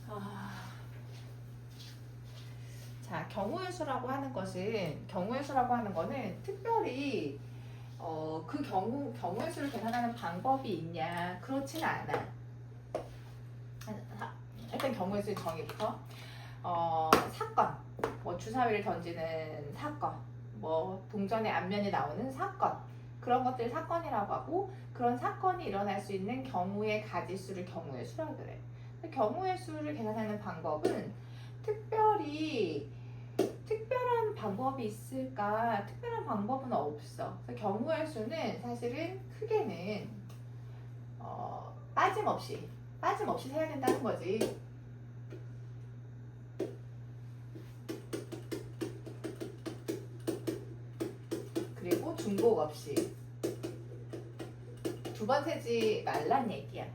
아, 자, 경우의 수라고 하는 거는 특별히 그 경우의 수를 계산하는 방법이 있냐? 그렇진 않아. 일단 경우의 수 정의부터. 사건, 뭐 주사위를 던지는 사건, 뭐 동전의 앞면이 나오는 사건, 그런 것들 사건이라고 하고, 그런 사건이 일어날 수 있는 경우의 가지수를 경우의 수라고 그래. 경우의 수를 계산하는 방법은 특별한 방법이 있을까? 특별한 방법은 없어. 그래서 경우의 수는 사실은 크게는 빠짐없이 세야 된다는 거지. 그리고 중복 없이 두 번 세지 말란 얘기야.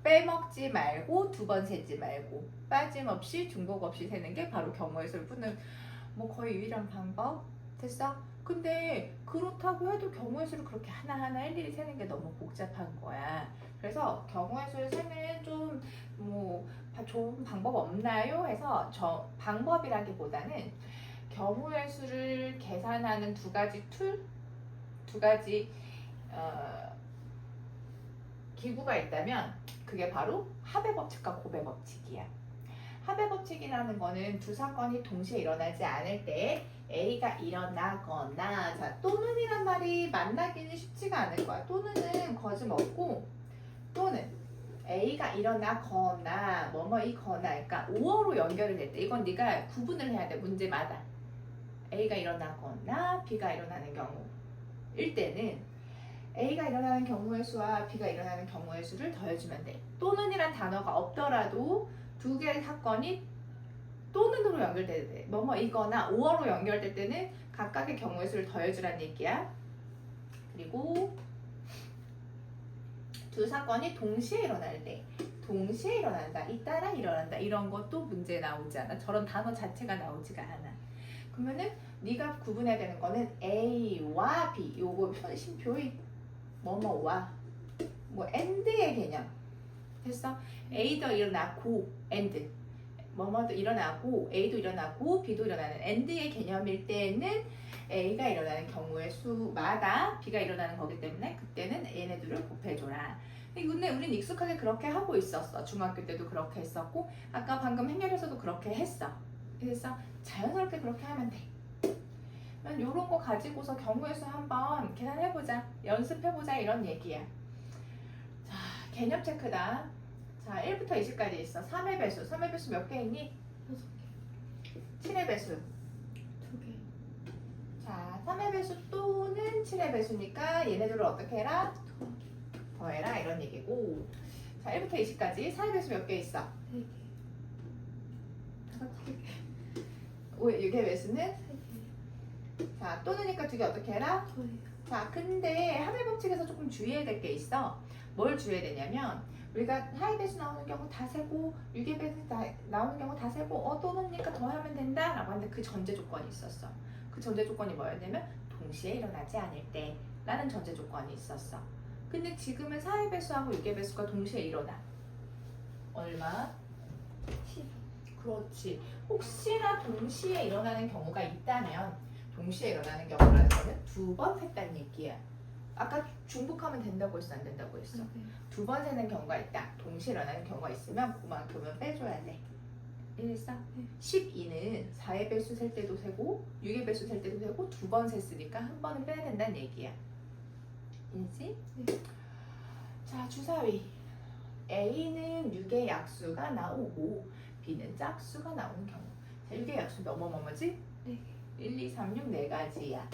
빼먹지 말고 두 번 세지 말고 빠짐없이 중복 없이 세는 게 바로 경우의 수를 푸는 뭐 거의 유일한 방법. 됐어? 근데 그렇다고 해도 경우의 수를 그렇게 하나하나 일일이 세는 게 너무 복잡한 거야. 그래서 경우의 수를 세는 좀 뭐 좋은 방법 없나요? 해서 방법이라기보다는 경우의 수를 계산하는 두 가지 기구가 있다면 그게 바로 합의 법칙과 곱의 법칙이야. 합의 법칙이라는 거는 두 사건이 동시에 일어나지 않을 때 A가 일어나거나, 자, 또는이란 말이 만나기는 쉽지가 않을 거야. 또는은 거짓먹고, 또는 A가 일어나거나 뭐뭐이거나, 그러니까 5어로 연결이 될 때 이건 네가 구분을 해야 돼. 문제마다. A가 일어나거나 B가 일어나는 경우일 때는 A가 일어나는 경우의 수와 B가 일어나는 경우의 수를 더해주면 돼. 또는이란 단어가 없더라도 두 개의 사건이 또는으로 연결될 때, 뭐뭐이거나 5어로 연결될 때는 각각의 경우의 수를 더해주란 얘기야. 그리고 두 사건이 동시에 일어날 때, 동시에 일어난다, 잇따라 일어난다, 이런 것도 문제에 나오지 않아. 저런 단어 자체가 나오지가 않아. 그러면은 네가 구분해야 되는 거는 A와 B, 요거 심표의 뭐뭐와 뭐 and의 개념. 됐어? A도 일어나고 and 뭐뭐도 일어나고 A도 일어나고 B도 일어나는 and의 개념일 때는 A가 일어나는 경우의 수마다 B가 일어나는 거기 때문에 그때는 얘네들을 곱해줘라. 근데 우린 익숙하게 그렇게 하고 있었어. 중학교 때도 그렇게 했었고 아까 방금 행렬에서도 그렇게 했어. 그래서 자연스럽게 그렇게 하면 돼. 이런 거 가지고서 경우의 수 한번 계산해보자, 연습해보자, 이런 얘기야. 자, 개념 체크다. 자, 1부터 20까지 있어. 3의 배수. 3의 배수 몇 개 있니? 6개. 7의 배수. 2개. 자, 3의 배수 또는 7의 배수니까 얘네들을 어떻게 해라? 더해라, 이런 얘기고. 자, 1부터 20까지 4의 배수 몇 개 있어? 3개. 5개. 6의 배수는? 3개. 자, 또는니까 두 개 어떻게 해라? 더해요. 자, 근데 합의 법칙에서 조금 주의해야 될 게 있어. 뭘 주의해야 되냐면 우리가 하의 배수 나오는 경우 다 세고 6의 배수 나오는 경우 다 세고 또는니까 더하면 된다 라고 하는데 그 전제 조건이 있었어. 그 전제 조건이 뭐였냐면 동시에 일어나지 않을 때 라는 전제 조건이 있었어. 근데 지금은 4의 배수하고 6의 배수가 동시에 일어나. 얼마? 12. 그렇지. 혹시나 동시에 일어나는 경우가 있다면 동시에 일어나는 경우라는 거는 두 번 셌다는 얘기야. 아까 중복하면 된다고 했어, 안 된다고 했어? 두 번 세는 경우가 있다. 동시에 일어나는 경우가 있으면 그만큼은 빼줘야 돼. 이해했어? 12는 4의 배수 셀 때도 세고 6의 배수 셀 때도 세고 두 번 셌으니까 한 번은 빼야 된다는 얘기야. 이해지? 네. 자, 주사위. A는 6의 약수가 나오고 B는 짝수가 나오는 경우. 자, 6의 약수 뭐뭐뭐지? 4개. 1, 2, 3, 6 네 가지야.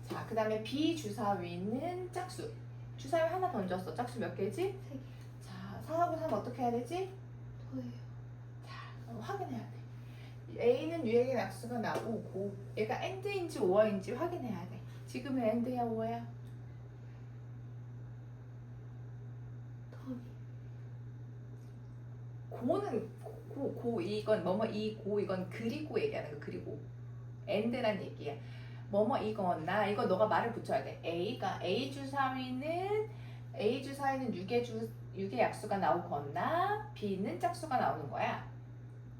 자, 그 다음에 B 주사위는 짝수. 주사위 하나 던졌어. 짝수 몇 개지? 3개. 자, 4하고 3 어떻게 해야 되지? 더해요. 자, 확인해야 돼. A는 U에게 약수가 나오고 얘가 AND인지 OR인지 확인해야 돼. 지금은 AND야, OR야? 더하기. 고는 이건 뭐뭐 이고 이건 그리고 얘기하는 거. 그리고 AND란 얘기야. 뭐뭐 이거나 이거 너가 말을 붙여야 돼. A 주사위는 6의 약수가 나오거나 B는 짝수가 나오는 거야.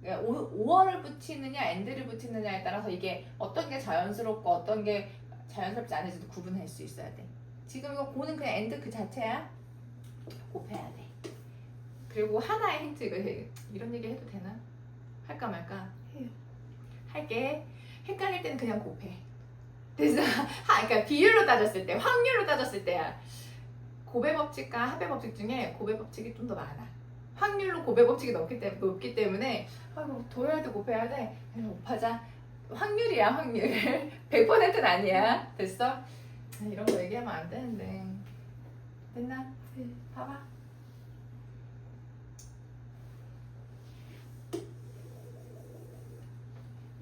오어를 붙이느냐 end를 붙이느냐에 따라서 이게 어떤 게 자연스럽고 어떤 게 자연스럽지 않은지도 구분할 수 있어야 돼. 지금 이거 고는 그냥 end 그 자체야. 곱해야 돼. 그리고 하나의 힌트 이런 얘기 해도 되나? 할까 말까? 해요. 할게. 헷갈릴 때는 그냥 곱해. 그래서 그러니까 비율로 따졌을 때, 확률로 따졌을 때야. 곱의 법칙과 합의 법칙 중에 곱의 법칙이 좀 더 많아. 확률로 곱의 법칙이 높기 때문에 아이고 더해야 돼 곱해야 돼 곱하자. 확률이야 확률. 100%는 아니야. 됐어? 이런 거 얘기하면 안 되는데. 됐나? 네. 봐봐.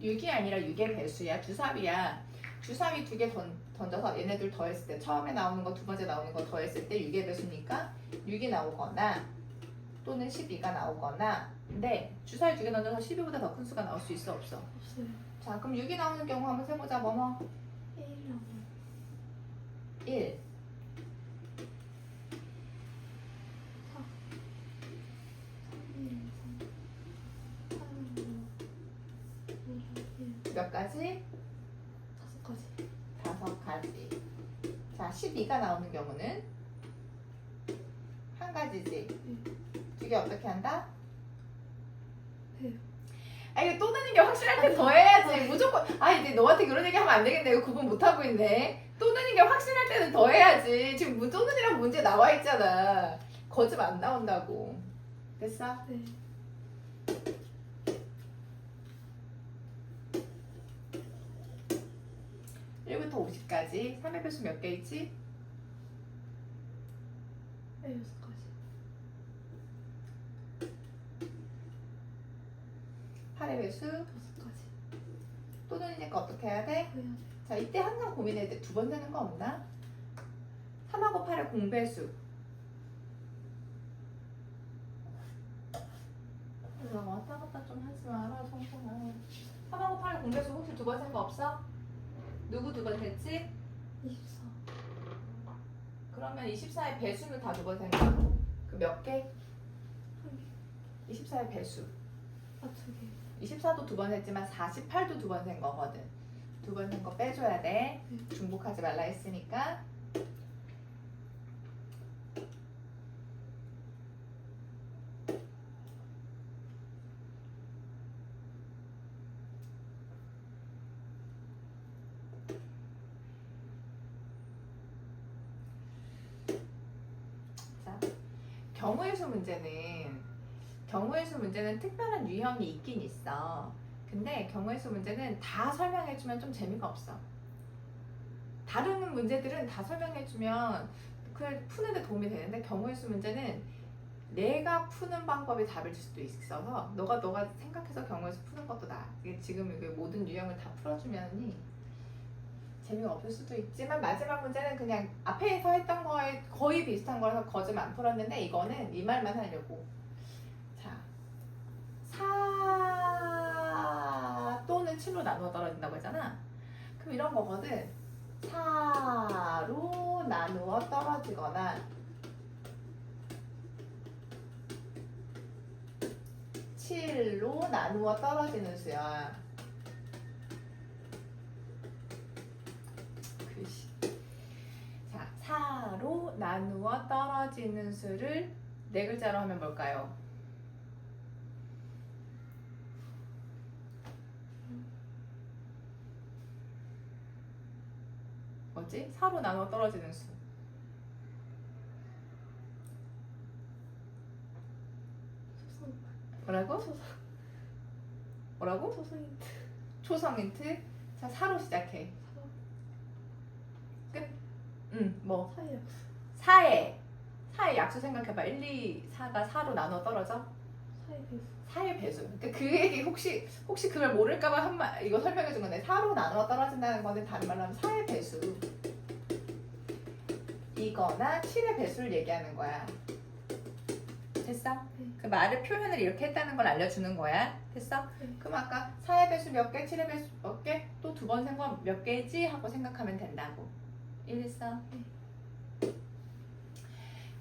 육이 아니라 6의 배수야. 주사위야. 주사위 2개 던져서 얘네들 더했을 때 처음에 나오는 거 두 번째 나오는 거 더했을 때 6의 배수니까 6이 나오거나 또는 12가 나오거나. 근데 주사위 2개 던져서 12보다 더 큰 수가 나올 수 있어 없어? 없어요. 자 그럼 6이 나오는 경우 한번 세보자. 뭐뭐 1이라고. 1 몇 가지? 5가지. 5가지. 자 12가 나오는 경우는 한 가지지. 2개 어떻게 한다? 해요. 아 이거 또 느는 게 확실할 때 더 해야지. 무조건 이제 너한테 그런 얘기 하면 안 되겠네. 이거 구분 못 하고 있네. 또 느는 게 확실할 때는 더 해야지. 지금 또 느이랑 문제 나와 있잖아. 거짓 안 나온다고. 됐어? 네. 1부터 50까지 3의 배수 몇 개 있지? 네, 6가지. 8의 배수 5가지. 또 느니까 어떻게 해야 돼? 해야 돼. 자 이때 항상 고민해야 돼. 두 번 되는 거 없나? 3하고 8의 공배수. 그래서 왔다 갔다 좀 하지 마라 성성아. 3하고 8의 공배수 혹시 두 번 된 거 없어? 누구 두 번 됐지? 24. 그러면 24의 배수는 다 두 번 된 거. 그 몇 개? 24의 배수. 2개. 24도 두 번 했지만 48도 두 번 된 거거든. 두 번 된 거 빼줘야 돼. 중복하지 말라 했으니까. 자, 경우의 수 문제는 특별한 유형이 있긴 있어. 근데 경우의 수 문제는 다 설명해주면 좀 재미가 없어. 다른 문제들은 다 설명해주면 그 푸는데 도움이 되는데 경우의 수 문제는 내가 푸는 방법이 답을 줄 수도 있어서 너가 생각해서 경우의 수 푸는 것도 나아. 이게 지금 이게 모든 유형을 다 풀어주면이 재미가 없을 수도 있지만 마지막 문제는 그냥 앞에서 했던 거에 거의 비슷한 거라서 거짓 안 풀었는데 이거는 이 말만 하려고. 자, 4 또는 7로 나누어 떨어진다고 했잖아. 그럼 이런 거거든. 4로 나누어 떨어지거나 7로 나누어 떨어지는 수야. 글씨. 자, 4로 나누어 떨어지는 수를 네 글자로 하면 뭘까요? 뭐지? 4로 나누어 떨어지는 수. 초성. 뭐라고? 초성. 뭐라고? 초성 힌트. 초성 힌트. 자, 4로 시작해. 뭐? 사이 약수. 4의 약수 생각해봐. 1, 2, 4가 4로 나눠 떨어져? 사이 배수. 4의 배수. 그러니까 그 얘기 혹시 그걸 모를까봐 이거 설명해 준 건데 4로 나눠 떨어진다는 건데 다른 말로 하면 4의 배수 이거나 7의 배수를 얘기하는 거야. 됐어? 네. 그 말을 표현을 이렇게 했다는 걸 알려주는 거야. 됐어? 네. 그럼 아까 4의 배수 몇 개, 7의 배수 몇 개, 또 두 번 센 거 몇 개지 하고 생각하면 된다고. 이해됐어?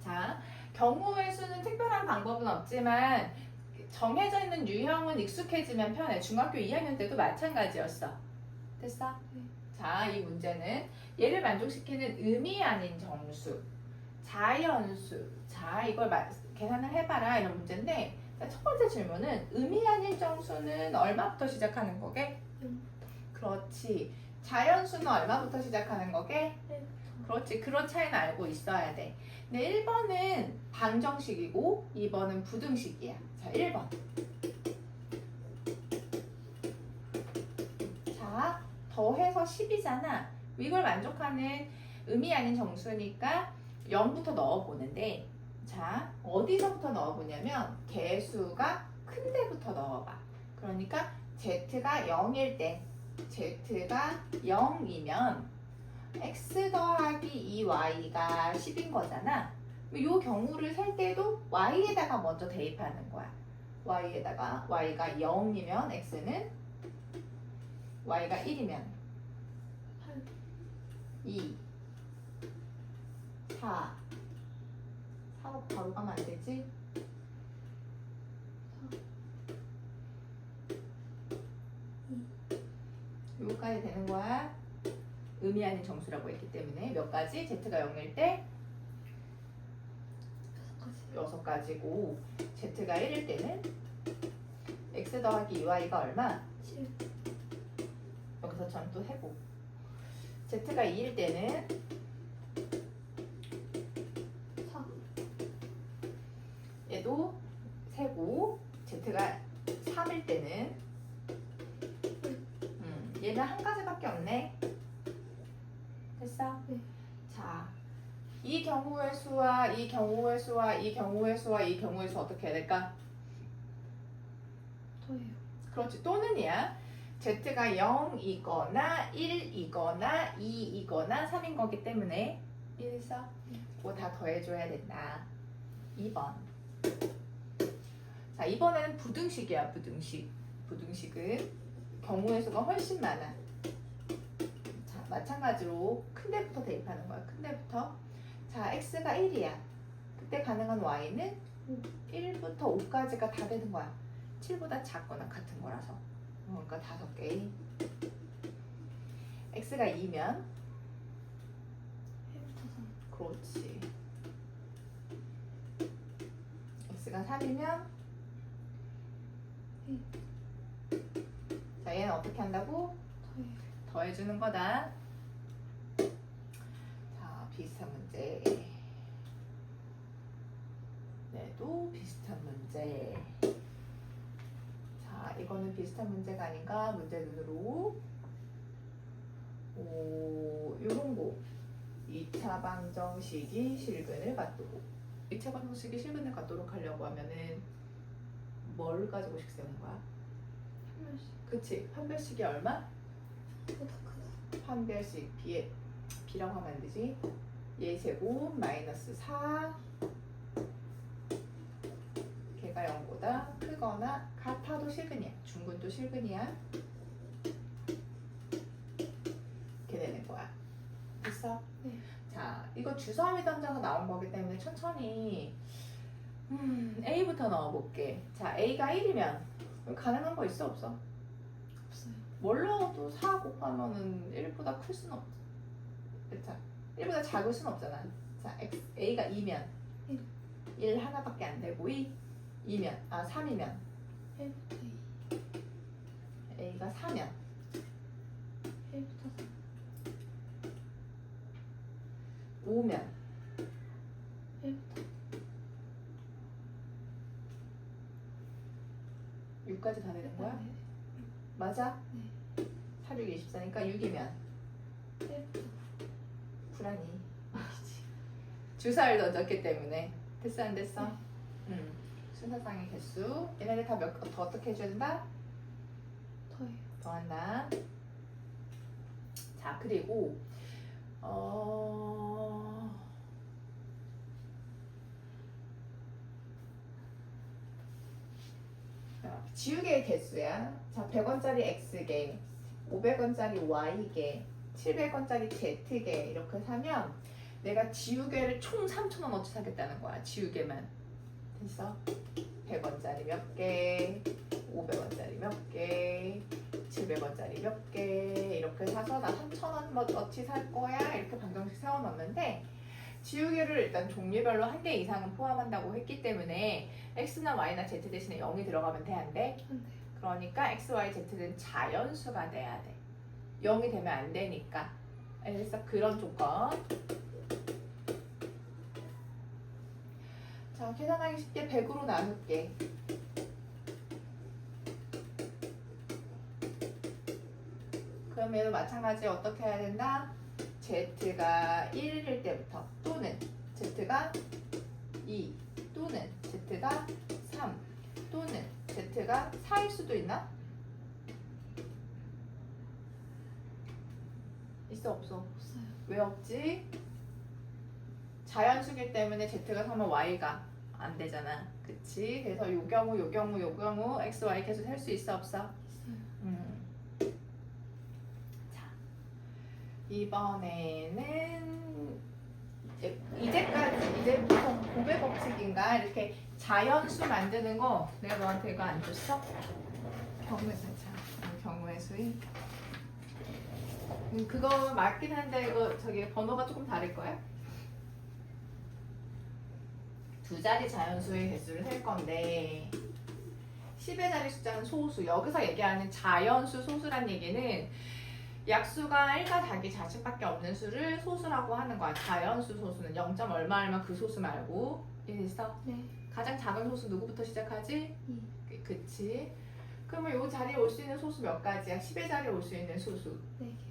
자, 경우의 수는 특별한 방법은 없지만 정해져 있는 유형은 익숙해지면 편해. 중학교 2학년 때도 마찬가지였어. 됐어? 네. 자, 이 문제는 얘를 만족시키는 의미 아닌 정수, 자연수. 자, 이걸 계산을 해봐라 이런 문제인데, 자, 첫 번째 질문은 의미 아닌 정수는 얼마부터 시작하는 거게? 0부터 그렇지. 자연수는 얼마부터 시작하는 거게? 1부터 그렇지. 그런 차이는 알고 있어야 돼. 근데 1번은 방정식이고 2번은 부등식이야. 자, 1번. 자, 더해서 10이잖아. 이걸 만족하는 의미 아닌 정수니까 0부터 넣어보는데, 자, 어디서부터 넣어보냐면 개수가 큰 데부터 넣어봐. 그러니까 z가 0일 때, z가 0이면 x 더하기 2y가 10인 거잖아. 이 경우를 셀 때도 y에다가 먼저 대입하는 거야. y에다가 y가 0이면 x는 y가 1이면 8 2 4 4로 바로 가면 안 되지? 2 여기까지 되는 거야. 의미 아닌 정수라고 했기 때문에 몇 가지? z가 0일 때 6가지 6가지고 z가 1일 때는 x 더하기 2y가 얼마? 7 여기서 전 또 해보. z가 2일 때는 4 얘도 세고, z가 3일 때는 얘는 한 가지밖에 없네. 됐어? 네. 자, 이 경우의 수와 이 경우의 수와 이 경우의 수와 이 경우의 수 어떻게 해야 될까? 더해요. 그렇지. 또는이야. z가 0이거나 1이거나 2이거나 3인 거기 때문에 1서 그거 다 더해줘야 된다. 2번. 자, 이번에는 부등식이야. 부등식. 부등식은 경우의 수가 훨씬 많아. 자, 마찬가지로 큰 데부터 대입하는 거야. 큰 데부터. 자, x가 1이야. 그때 가능한 y는 1부터 5까지가 다 되는 거야. 7보다 작거나 같은 거라서. 그러니까 5개. x가 2면 1부터 3 그렇지. x가 3이면 자, 얘는 어떻게 한다고? 더해요. 더해주는 거다. 자, 비슷한 문제. 얘도 비슷한 문제. 자, 이거는 비슷한 문제가 아닌가? 문제 눈으로. 요런 거. 2차 방정식이 실근을 갖도록. 2차 방정식이 실근을 갖도록 하려고 하면은 뭘 가지고 식 세우는 거야? 한 명씩 그치? 판별식이 얼마? 보다 크다. 판별식 b라고 하면 안 되지? 얘 제곱 마이너스 4 걔가 0보다 크거나 같아도 실근이야. 중근도 실근이야. 이렇게 되는 거야. 됐어? 네. 자, 이거 주섬이 던져서 나온 거기 때문에 천천히 A부터 넣어볼게. 자, A가 1이면 가능한 거 있어 없어? 없어요. 뭘 넣어도 4 곱하면은 1보다 클 수는 없지. 자, 1보다 작을 수는 없잖아. 자, A가 2면 1 하나밖에 안 되고 2면 3이면 1부터 2 A가 4면 1부터 3 5면 1부터 6까지 다 되는 거야? 네. 맞아? 네. 4, 6, 24니까 6이면 1부터 불안이 주사를 던졌기 때문에 됐어 안 됐어? 순서상의 개수 얘네들 다 더 어떻게 해줘야 된다? 더해요. 더한다. 자, 그리고 지우개의 개수야. 자, 100원짜리 X개, 500원짜리 Y개, 700원짜리 Z개 이렇게 사면 내가 지우개를 총 3,000원어치 사겠다는 거야. 지우개만. 됐어? 100원짜리 몇 개, 500원짜리 몇 개, 700원짜리 몇 개 이렇게 사서 나 3,000원 뭐 어치 살 거야 이렇게 방정식 세워놓는데 지우개를 일단 종류별로 한 개 이상은 포함한다고 했기 때문에 x나 y나 z 대신에 0이 들어가면 돼 안 돼? 안 돼요. 그러니까 x, y, z는 자연수가 돼야 돼. 0이 되면 안 되니까. 그래서 그런 조건. 자, 계산하기 쉽게 100으로 나눌게. 그럼 얘도 마찬가지 어떻게 해야 된다? z가 1일 때부터 또는 z가 2 또는 z가 3 또는 z가 4일 수도 있나? 있어 없어? 없어요. 왜 없지? 자연수기 때문에 z가 3은 y가 안 되잖아. 그치? 그래서 요 경우 x, y 계속 셀 수 있어 없어? 있어요. 자, 이번에는 이제부터 고배 법칙인가 이렇게 자연수 만드는 거 내가 너한테 이거 안 줬어? 경우의 수야. 경우의 수인. 그거 맞긴 한데 이거 저기 번호가 조금 다를 거야. 두 자리 자연수의 개수를 셀 건데 10의 자리 숫자는 소수. 여기서 얘기하는 자연수 소수란 얘기는 약수가 1과 자기 자식밖에 없는 수를 소수라고 하는 거야. 자연수 소수는 0. 얼마 그 소수 말고. 이해됐어? 네. 가장 작은 소수 누구부터 시작하지? 2. 그치? 그러면 요 자리에 올 수 있는 소수 몇 가지야? 10의 자리에 올 수 있는 소수 4개.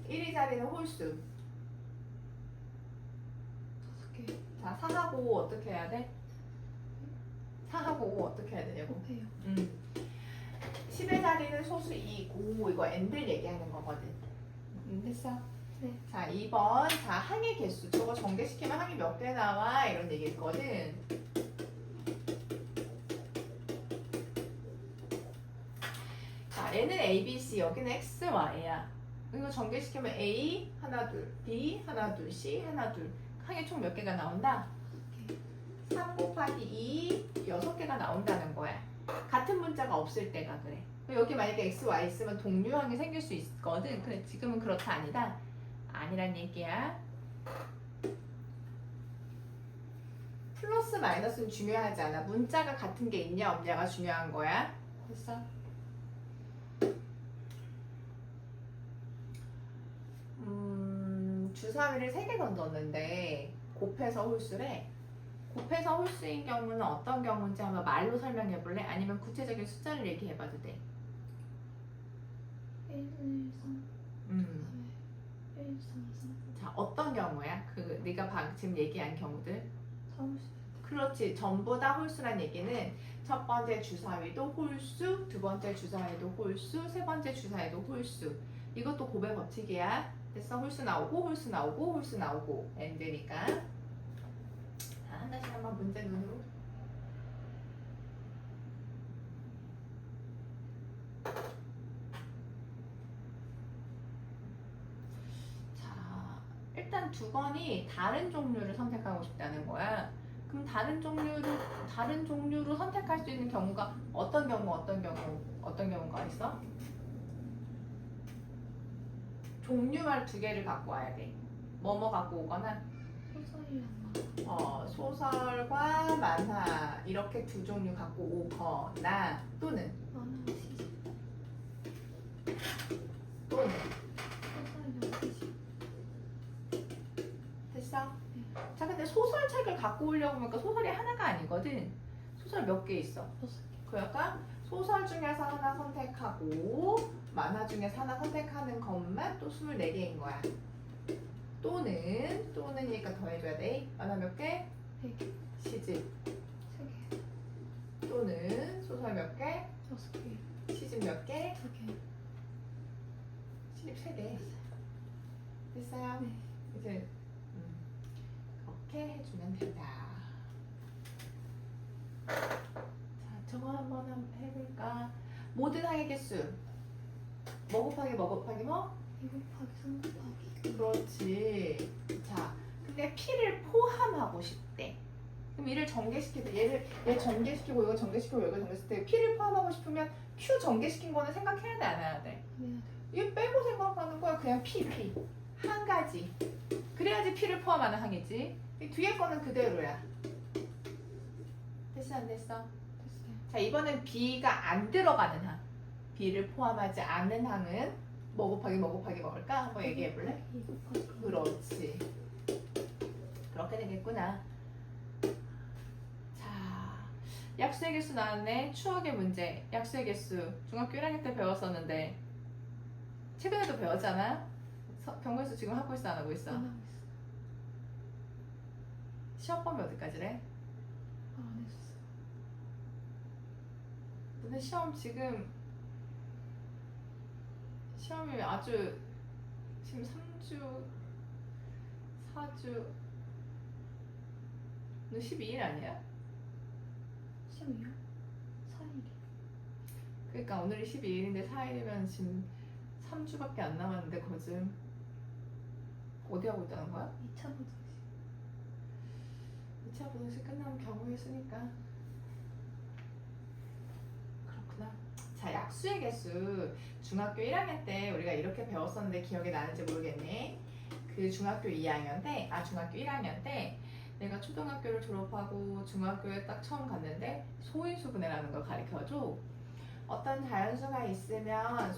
1의 자리는 홀수. 5개. 자, 4하고 5 어떻게 해야 돼? 4하고 5 어떻게 해야 되냐고? 곱해요. 10의 자리는 소수 2고 이거 n들 얘기하는 거거든. 됐어? 네. 자, 2번. 자, 항의 개수. 저거 전개시키면 항이 몇 개 나와? 이런 얘기거든. 자, 얘는 A, B, C. 여기는 X, Y야. 이거 전개시키면 A, 하나, 둘. B, 하나, 둘. C, 하나, 둘. 항이 총 몇 개가 나온다? 3 곱하기 2, 6개가 나온다는 거야. 같은 문자가 없을 때가 그래. 여기 만약에 x, y 있으면 동류항이 생길 수 있거든. 근데 지금은 그렇다 아니다. 아니란 얘기야. 플러스 마이너스는 중요하지 않아. 문자가 같은 게 있냐 없냐가 중요한 거야. 됐어? 주사위를 3개 던졌는데 곱해서 홀수래. 곱해서 홀수인 경우는 어떤 경우인지 한번 말로 설명해 볼래? 아니면 구체적인 숫자를 얘기해 봐도 돼. 1, 2, 3, 3, 1, 3, 3. 자, 어떤 경우야? 네가 지금 얘기한 경우들. 3, 그렇지. 전부 다 홀수란 얘기는 첫 번째 주사위도 홀수, 두 번째 주사위도 홀수, 세 번째 주사위도 홀수. 이것도 곱의 법칙이야. 됐어? 홀수 나오고 홀수 나오고 홀수 나오고 엔드니까. 자, 하나씩 한번 문제 눈으로. 자, 일단 두 번이 다른 종류를 선택하고 싶다는 거야. 그럼 다른 종류로 선택할 수 있는 경우가 어떤 경우가 있어? 종류말 2개를 갖고 와야 돼. 뭐뭐 갖고 오거나 소설이랑 만화. 소설과 만화 이렇게 두 종류 갖고 오거나 또는 만화 시집. 소설이랑 시집. 됐어? 자, 근데 소설책을 갖고 오려고 하니까 소설이 하나가 아니거든. 소설 몇 개 있어. 6개. 그러니까 소설 중에서 하나 선택하고 만화 중에서 하나 선택하는 것만 또 24개인 거야. 또는이니까 더해줘야 돼. 만화 몇 개? 4개. 시집. 3개. 또는 소설 몇 개? 6개. 시집 몇 개? 2개. 시집 3개. 됐어요? 네. 이제 그렇게 해주면 된다. 자, 저거 한번 해볼까? 모든 항의 개수. 뭐 곱하기 뭐 곱하기 뭐? 2 곱하기 3 곱하기. 그렇지. 자, 근데 P를 포함하고 싶대. 그럼 이를 전개시키고 얘 전개시키고 이거 전개시키고 이거 전개시킬 때 P를 포함하고 싶으면 Q 전개시킨 거는 생각해야 돼 안 해야 돼? 얘 빼고 생각하는 거야. 그냥 P 한 가지. 그래야지 P를 포함하는 항이지. 이 뒤에 거는 그대로야. 됐어 안 됐어? 됐어요. 자 이번엔 B가 안 들어가는 항. B를 포함하지 않는 항은 뭐 곱하기 뭐 곱하기 먹을까? 한번 얘기해 볼래? 그렇지. 그렇게 되겠구나. 자, 약수의 개수 나왔네. 추억의 문제. 약수의 개수. 중학교 1학년 때 배웠었는데 최근에도 배웠잖아. 경고에서 지금 하고 있어 안 하고 있어? 안 하고 있어. 시험 범위 어디까지래? 안 했어. 너네 시험 지금 시험이 아주 지금 3주 4주 너 12일 아니야? 12월 4일이. 그러니까 오늘이 12일인데 4일이면 지금 3주밖에 안 남았는데 거즘 어디 하고 있다는 거야? 2차 보정식. 2차 보정식 끝나면 경우에 쓰니까 그렇구나. 자 약수의 개수 중학교 1학년 때 우리가 이렇게 배웠었는데 기억이 나는지 모르겠네. 그 중학교 2학년 때 중학교 1학년 때 내가 초등학교를 졸업하고 중학교에 딱 처음 갔는데 소인수분해라는 걸 가르쳐줘. 어떤 자연수가 있으면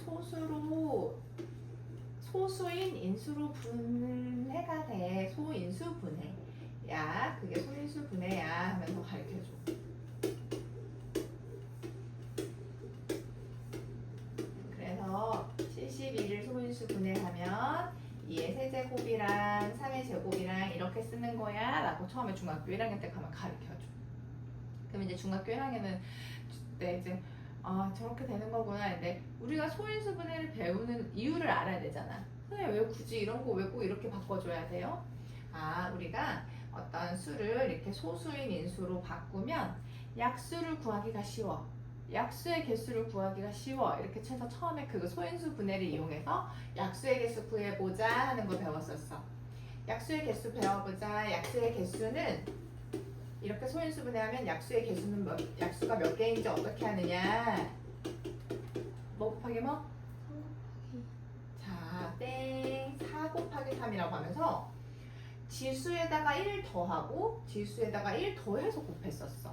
소수인 인수로 분해가 돼. 소인수 분해야. 그게 소인수 분해야 하면서 가르쳐줘. 그래서 72를 소인수 분해하면 2의 세제곱이랑 3의 제곱이랑 이렇게 쓰는 거야 라고 처음에 중학교 1학년 때 가면 가르쳐줘. 그럼 이제 중학교 1학년은 그때 이제 저렇게 되는 거구나. 근데 우리가 소인수 분해를 배우는 이유를 알아야 되잖아. 선생님 왜 굳이 이런 거 왜 꼭 이렇게 바꿔줘야 돼요? 우리가 어떤 수를 이렇게 소수인 인수로 바꾸면 약수를 구하기가 쉬워. 약수의 개수를 구하기가 쉬워. 이렇게 해서 처음에 그 소인수 분해를 이용해서 약수의 개수 구해보자 하는 거 배웠었어. 약수의 개수 배워보자. 약수의 개수는 이렇게 소인수 분해하면 약수의 개수는 약수가 몇 개인지 어떻게 하느냐. 뭐 곱하기 뭐? 3 곱하기. 자, 땡. 4 곱하기 3이라고 하면서 지수에다가 1 더하고 지수에다가 1 더해서 곱했었어.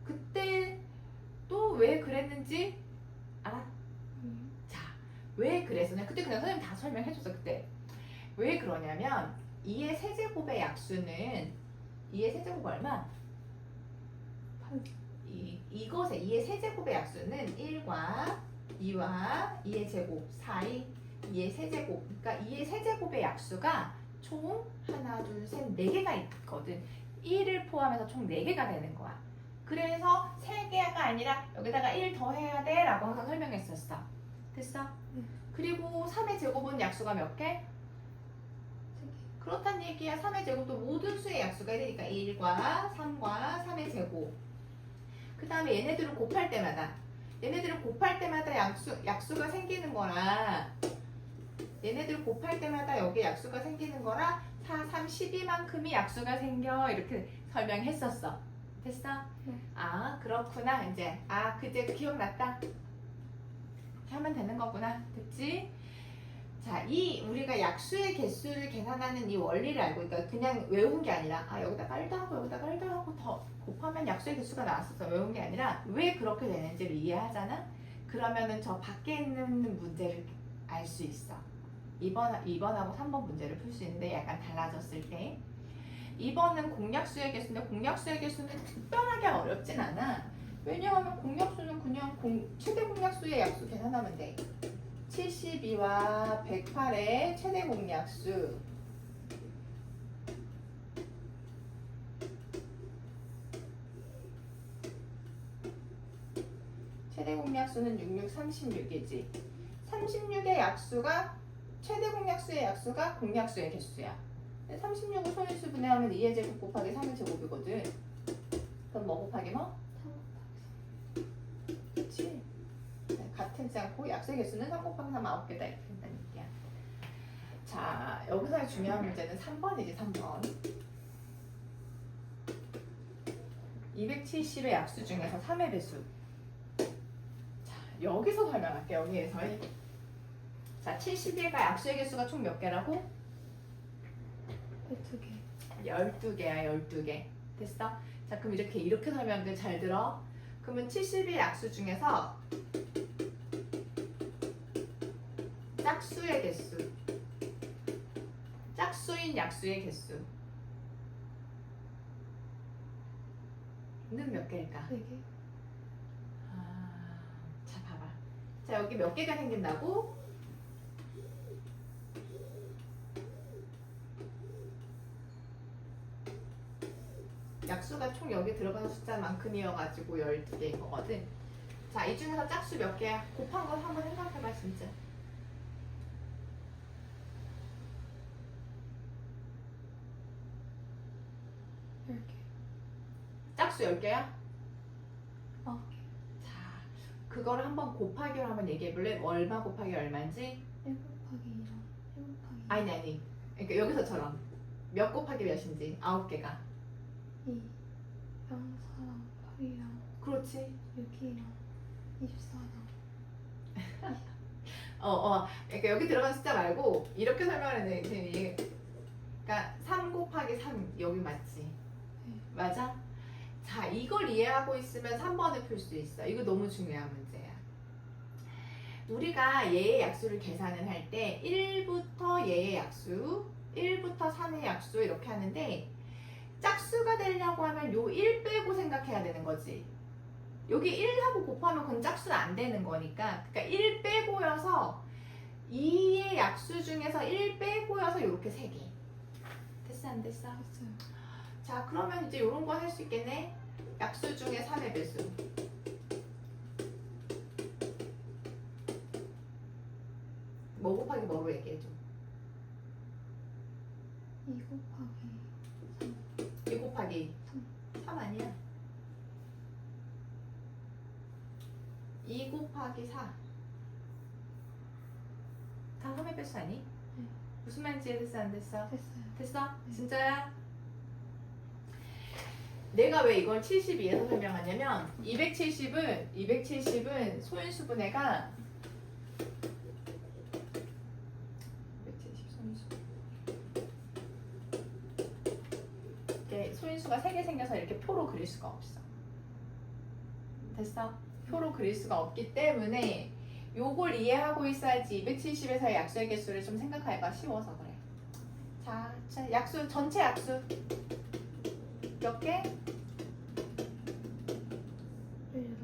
그때 또 왜 그랬는지 알아? 자, 왜 그랬었냐? 그때 그냥 선생님 다 설명해줬어. 그때 왜 그러냐면 2의 세제곱의 약수는 2의 세제곱 얼마? 8. 이것의 2의 세제곱의 약수는 1과 2와 2의 제곱 사이 2의 세제곱. 그러니까 2의 세제곱의 약수가 총 하나, 둘, 셋, 4개가 있거든. 1을 포함해서 총 4개가 되는 거야. 그래서 3개가 아니라 여기다가 1 더 해야 돼 라고 항상 설명했었어. 됐어? 그리고 3의 제곱은 약수가 몇 개? 3개. 그렇단 얘기야. 3의 제곱도 모든 수의 약수가 되니까 1과 3과 3의 제곱. 그 다음에 얘네들을 곱할 때마다 약수가 생기는 거라 얘네들 곱할 때마다 여기 약수가 생기는 거라 4, 3, 12만큼이 약수가 생겨. 이렇게 설명했었어. 됐어? 네. 그렇구나. 이제 그제 기억났다. 이렇게 하면 되는 거구나. 됐지? 자, 우리가 약수의 개수를 계산하는 이 원리를 알고, 그러니까 그냥 외운 게 아니라 여기다가 1 더하고 여기다가 1 더하고 더 곱하면 약수의 개수가 나왔어서 외운 게 아니라 왜 그렇게 되는지를 이해하잖아? 그러면은 저 밖에 있는 문제를 알 수 있어. 2번하고 3번 문제를 풀 수 있는데 약간 달라졌을 때 2번은 공약수의 개수인데 공약수의 개수는 특별하게 어렵진 않아. 왜냐하면 공약수는 그냥 최대 공약수의 약수 계산하면 돼. 72와 108의 최대 공약수. 최대 공약수는 66, 36이지. 36의 약수가 최대 공약수의 약수가 공약수의 개수야. 36을 소인수 분해하면 2의 제곱 곱하기 3의 제곱이거든. 그럼 뭐 곱하기 뭐? 3 곱하기 4. 그치? 같지 않고 약수의 개수는 3 곱하기 3 9개다 이렇게 된다는 얘기야. 자, 여기서의 중요한 문제는 3번이지. 3번. 270의 약수 중에서 3의 배수. 자, 여기서 설명할게. 여기에서. 자, 71가 약수의 개수가 총 몇 개라고? 12개. 12개야, 12개. 됐어? 자, 그럼 이렇게 설명하면 잘 들어. 그러면 70의 약수 중에서 짝수의 개수, 짝수인 약수의 개수는 몇 개일까? 4개. 자, 봐봐. 자, 여기 몇 개가 생긴다고? 약수가 총 여기 들어가는 숫자만큼이어가지고 12개인 거거든. 자, 이 중에서 짝수 몇 개야? 곱한 거 한번 생각해봐, 진짜. 짝수 10개야? 9개. 자, 그거를 한번 곱하기로 한번 얘기해볼래? 얼마 곱하기 얼마인지? 1 곱하기 2랑 1 곱하기 아니. 그러니까 여기서처럼 몇 곱하기 몇인지 9개가. 2랑 4랑 8이랑 그렇지. 6이랑 24랑 그러니까 여기 들어간 숫자 말고 이렇게 설명하는 데 그러니까 3 곱하기 3 여기 맞지? 네. 맞아? 자, 이걸 이해하고 있으면 3번을 풀 수 있어. 이거 너무 중요한 문제야. 우리가 얘의 약수를 계산을 할 때 1부터 얘의 약수, 1부터 3의 약수 이렇게 하는데 짝수가 되려고 하면 요 1 빼고 생각해야 되는 거지. 여기 1하고 곱하면 그건 짝수는 안 되는 거니까. 그러니까 1 빼고여서 2의 약수 중에서 1 빼고여서 이렇게 3개. 됐어 안 됐어? 했어요. 자, 그러면 이제 이런 거 할 수 있겠네. 약수 중에 3의 배수. 뭐 곱하기 뭐로 얘기해줘. 2 곱하기 2 곱하기 3 아니야. 2 곱하기 4. 다 3의 배수 아니? 네. 무슨 말인지 이해됐어 안 됐어? 됐어요. 됐어? 네. 진짜야? 내가 왜 이걸 72에서 설명하냐면 270은 소인수분해가 270 소인수 이게 소인수가 3개 생겨서 이렇게 표로 그릴 수가 없어. 됐어? 표로 그릴 수가 없기 때문에 요걸 이해하고 있어야지 270에서의 약수의 개수를 좀 생각하기가 쉬워서 그래. 자, 약수 전체 약수 몇 개? 18개.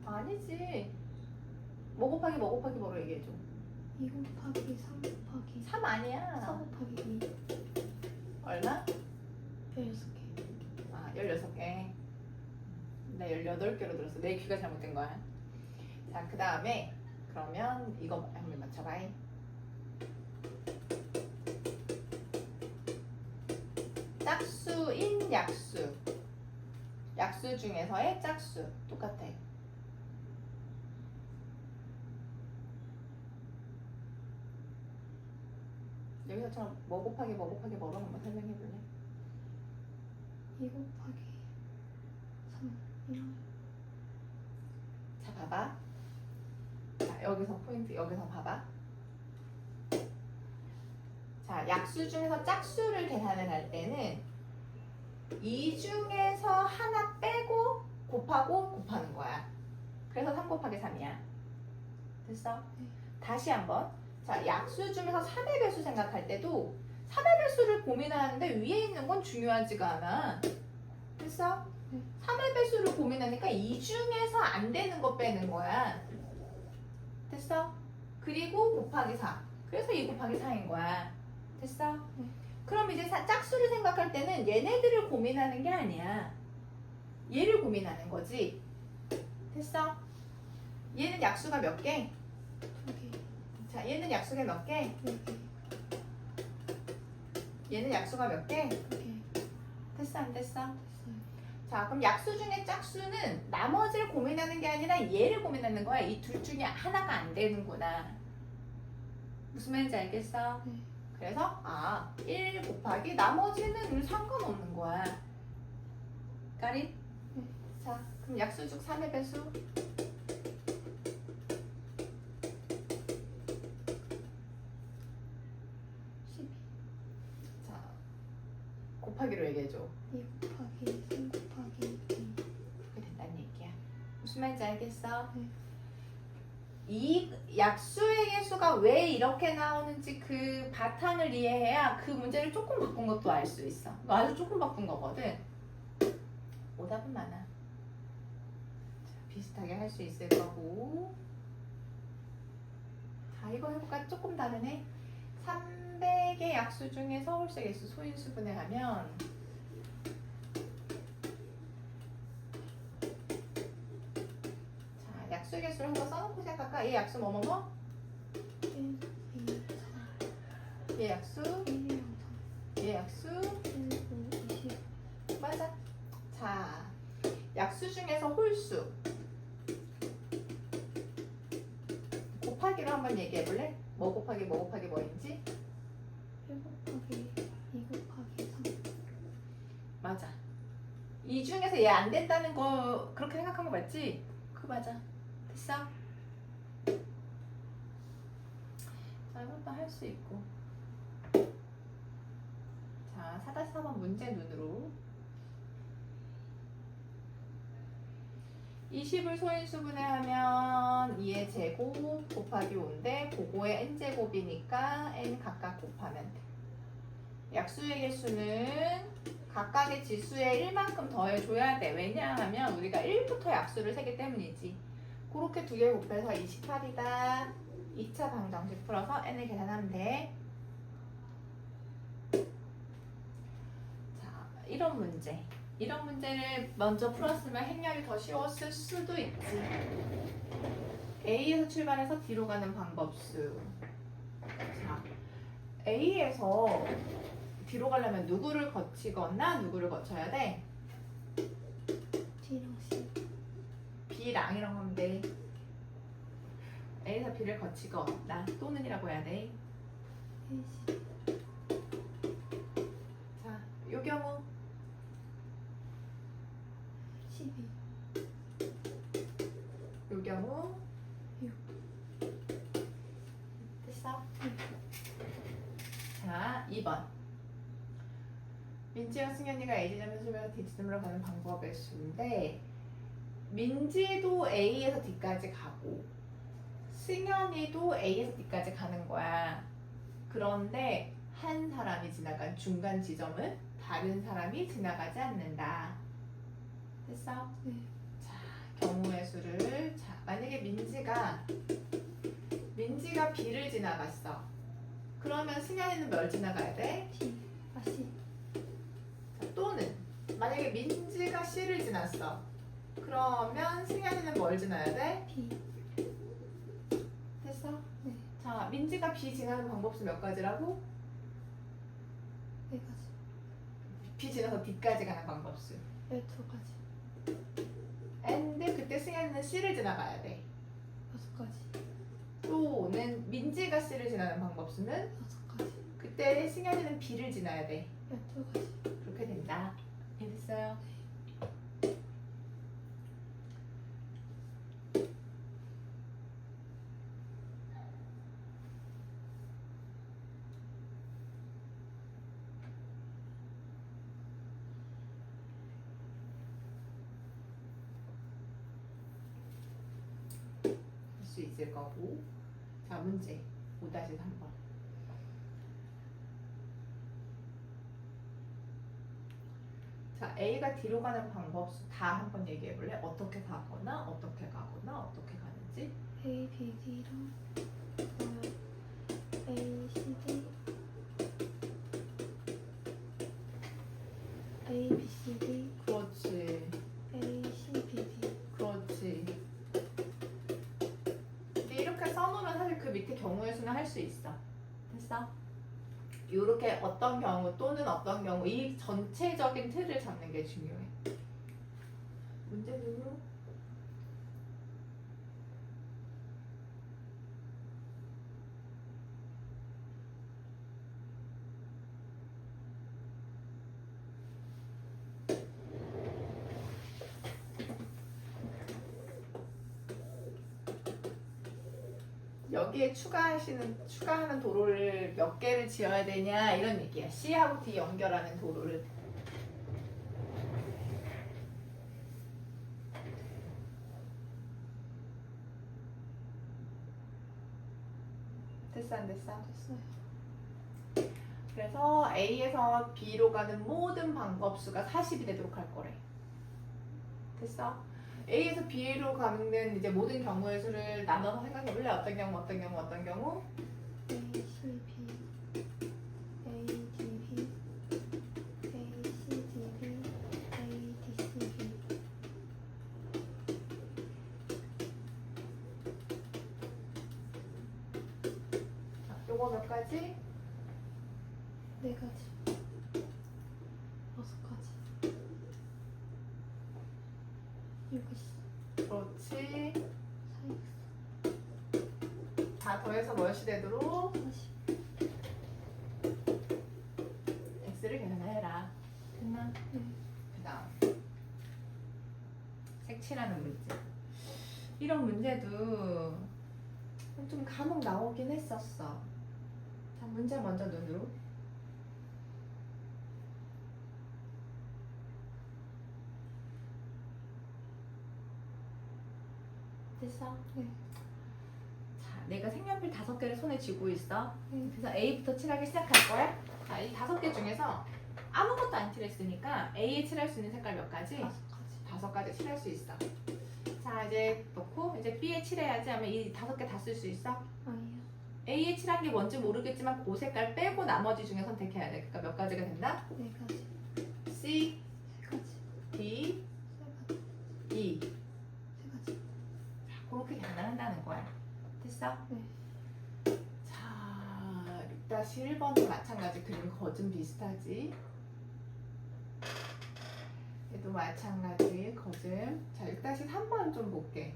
아니지. 뭐 곱하기 뭐로 얘기해줘. 2 곱하기 3 곱하기 3 아니야. 4 곱하기 2. 얼마? 16개. 아, 16개. 나 18개로 들었어. 내 귀가 잘못된 거야. 자, 그 다음에 그러면 이거 한번 맞춰봐. 짝수인 약수. 약수 중에서의 짝수. 똑같아. 여기서처럼 뭐 곱하기 뭐로 한번 설명해볼래? 2 곱하기 3이랑 자, 봐봐. 자, 여기서 포인트, 여기서 봐봐. 자, 약수 중에서 짝수를 계산을 할 때는 이 중에서 하나 빼고 곱하는 거야. 그래서 3 곱하기 3이야. 됐어? 네. 다시 한번. 자, 약수 중에서 3의 배수 생각할 때도 3의 배수를 고민하는데 위에 있는 건 중요하지가 않아. 됐어? 네. 3의 배수를 고민하니까 이 중에서 안 되는 거 빼는 거야. 됐어? 그리고 곱하기 4. 그래서 2 곱하기 4인 거야. 됐어? 네. 그럼 이제 짝수를 생각할 때는 얘네들을 고민하는 게 아니야. 얘를 고민하는 거지. 됐어? 얘는 약수가 몇 개? 2개. 자, 얘는 약수가 몇 개? 4개. 얘는 약수가 몇 개? 2개. 됐어 안 됐어? 됐어요. 자, 그럼 약수 중에 짝수는 나머지를 고민하는 게 아니라 얘를 고민하는 거야. 이 둘 중에 하나가 안 되는구나. 무슨 말인지 알겠어? 네. 그래서 1 곱하기 나머지는 상관없는 거야. 까리? 네. 자, 그럼 약수중 3의 배수. 12. 자, 곱하기로 얘기해줘. 2 곱하기 3 곱하기 2. 그렇게 된다는 얘기야. 무슨 말인지 알겠어? 네. 이 약수의 개수가 왜 이렇게 나오는지 그 바탕을 이해해야 그 문제를 조금 바꾼 것도 알 수 있어. 이거 아주 조금 바꾼 거거든. 오답은 많아. 자, 비슷하게 할 수 있을 거고. 자, 이거 해볼까? 조금 다르네. 300의 약수 중에서 홀수 개수 소인수분해 하면 자, 약수 개수를 한번 써놓고 생각할까? 얘 약수 뭐뭐뭐? 1, 2, 4. 얘 약수 1, 0, 얘 약수 3. 1, 5, 20. 맞아. 자, 약수 중에서 홀수 곱하기로 한번 얘기해 볼래? 뭐 곱하기 뭐 곱하기 뭐인지? 1 곱하기 2 곱하기 3. 맞아. 이 중에서 얘 안 된다는 거 그렇게 생각한 거 맞지? 그 맞아. 됐어? 자, 이것도 할 수 있고. 자, 4-4번 문제 눈으로 20을 소인수분해하면 2의 제곱 곱하기 5인데 그거의 n제곱이니까 n 각각 곱하면 돼. 약수의 개수는 각각의 지수에 1만큼 더해줘야 돼. 왜냐하면 우리가 1부터 약수를 세기 때문이지. 그렇게 두 개 곱해서 28이다. 2차 방정식 풀어서 n을 계산하면 돼. 자, 이런 문제. 이런 문제를 먼저 풀었으면 행렬이 더 쉬웠을 수도 있지. A에서 출발해서 D로 가는 방법수. 자, A에서 D로 가려면 누구를 거치거나 누구를 거쳐야 돼? D랑 C. B랑 이런 하면 돼. A에서 B를 거치거나 또는이라고 해야 돼. A, C. 자, 요 경우 12. 요 경우 6. 됐어? 자, 2번. 민지와 승현이가 A지점에서 출발해서 D지점으로 가는 방법의 수인데 민지도 A에서 D까지 가고 승현이도 A에서 D까지 가는 거야. 그런데 한 사람이 지나간 중간 지점을 다른 사람이 지나가지 않는다. 됐어? 네. 자, 경우의 수를 자, 만약에 민지가 B를 지나갔어. 그러면 승현이는 뭘 지나가야 돼? D. 아, C. 자, 또는 만약에 민지가 C를 지났어. 그러면 승현이는 뭘 지나야 돼? B. 됐어? 네. 자, 민지가 B 지나는 방법수 몇 가지라고? 4가지. B 지나서 D까지 가는 방법수. 12가지. 근데 그때 승현이는 C를 지나가야 돼. 6가지. 또는 민지가 C를 지나는 방법수는 6가지. 그때 승현이는 B를 지나야 돼. 12가지. 그렇게 된다. 됐어요? 수 있을 거고. 자, 문제 5-3번. 자, A가 D로 가는 방법수 다 한번 얘기해 볼래? 어떻게 가거나 어떻게 가거나 어떻게 가는지. A, B, D랑 A, C, D. A, B, C, D. 그렇지. A, C, B, D. 그렇지. 근데 이렇게 써놓으면 사실 그 밑에 경우의 수는 할 수 있어. 됐어? 이렇게 어떤 경우 또는 어떤 경우 이 전체적인 틀을 잡는 게 중요해. 문제는요? 여기에 추가하는 도로를 몇 개를 지어야 되냐 이런 얘기야. C하고 D 연결하는 도로를. 됐어 안 됐어? 됐어요. 그래서 A에서 B로 가는 모든 방법수가 40이 되도록 할 거래. 됐어? A에서 B로 가는 이제 모든 경우의 수를 나눠서 생각해 볼래? 어떤 경우, 어떤 경우, 어떤 경우? A, C, B, A, D, B, A, C, D, B, A, D, C, B. 자, 요거 몇 가지? 4가지. 6가지. 이거 그렇지. 4x. 다 더해서 몇이 되도록 40. x를 계산해라. 됐나? 네. 그 다음 색칠하는 문제. 이런 문제도 좀 간혹 나오긴 했었어. 자, 문제 먼저 눈으로. 됐어? 네. 자, 내가 색연필 5개를 손에 쥐고 있어. 네. 그래서 A부터 칠하기 시작할 거야. 자, 이 5개 중에서 아무것도 안 칠했으니까 A에 칠할 수 있는 색깔 몇 가지? 5가지. 5가지 칠할 수 있어. 자, 이제 놓고 이제 B에 칠해야지 하면 이 5개 다 쓸 수 있어? 아니요. A에 칠한 게 뭔지 모르겠지만 그 색깔 빼고 나머지 중에 선택해야 돼. 그러니까 몇 가지가 된다? 4가지. C, 3가지. D, 3가지. E. 3가지. 그렇게 계산한다는 거야. 됐어? 네. 자, 6-1번도 마찬가지. 그림 거좀 비슷하지? 얘도 마찬가지. 거즘. 자, 6-3번 좀 볼게.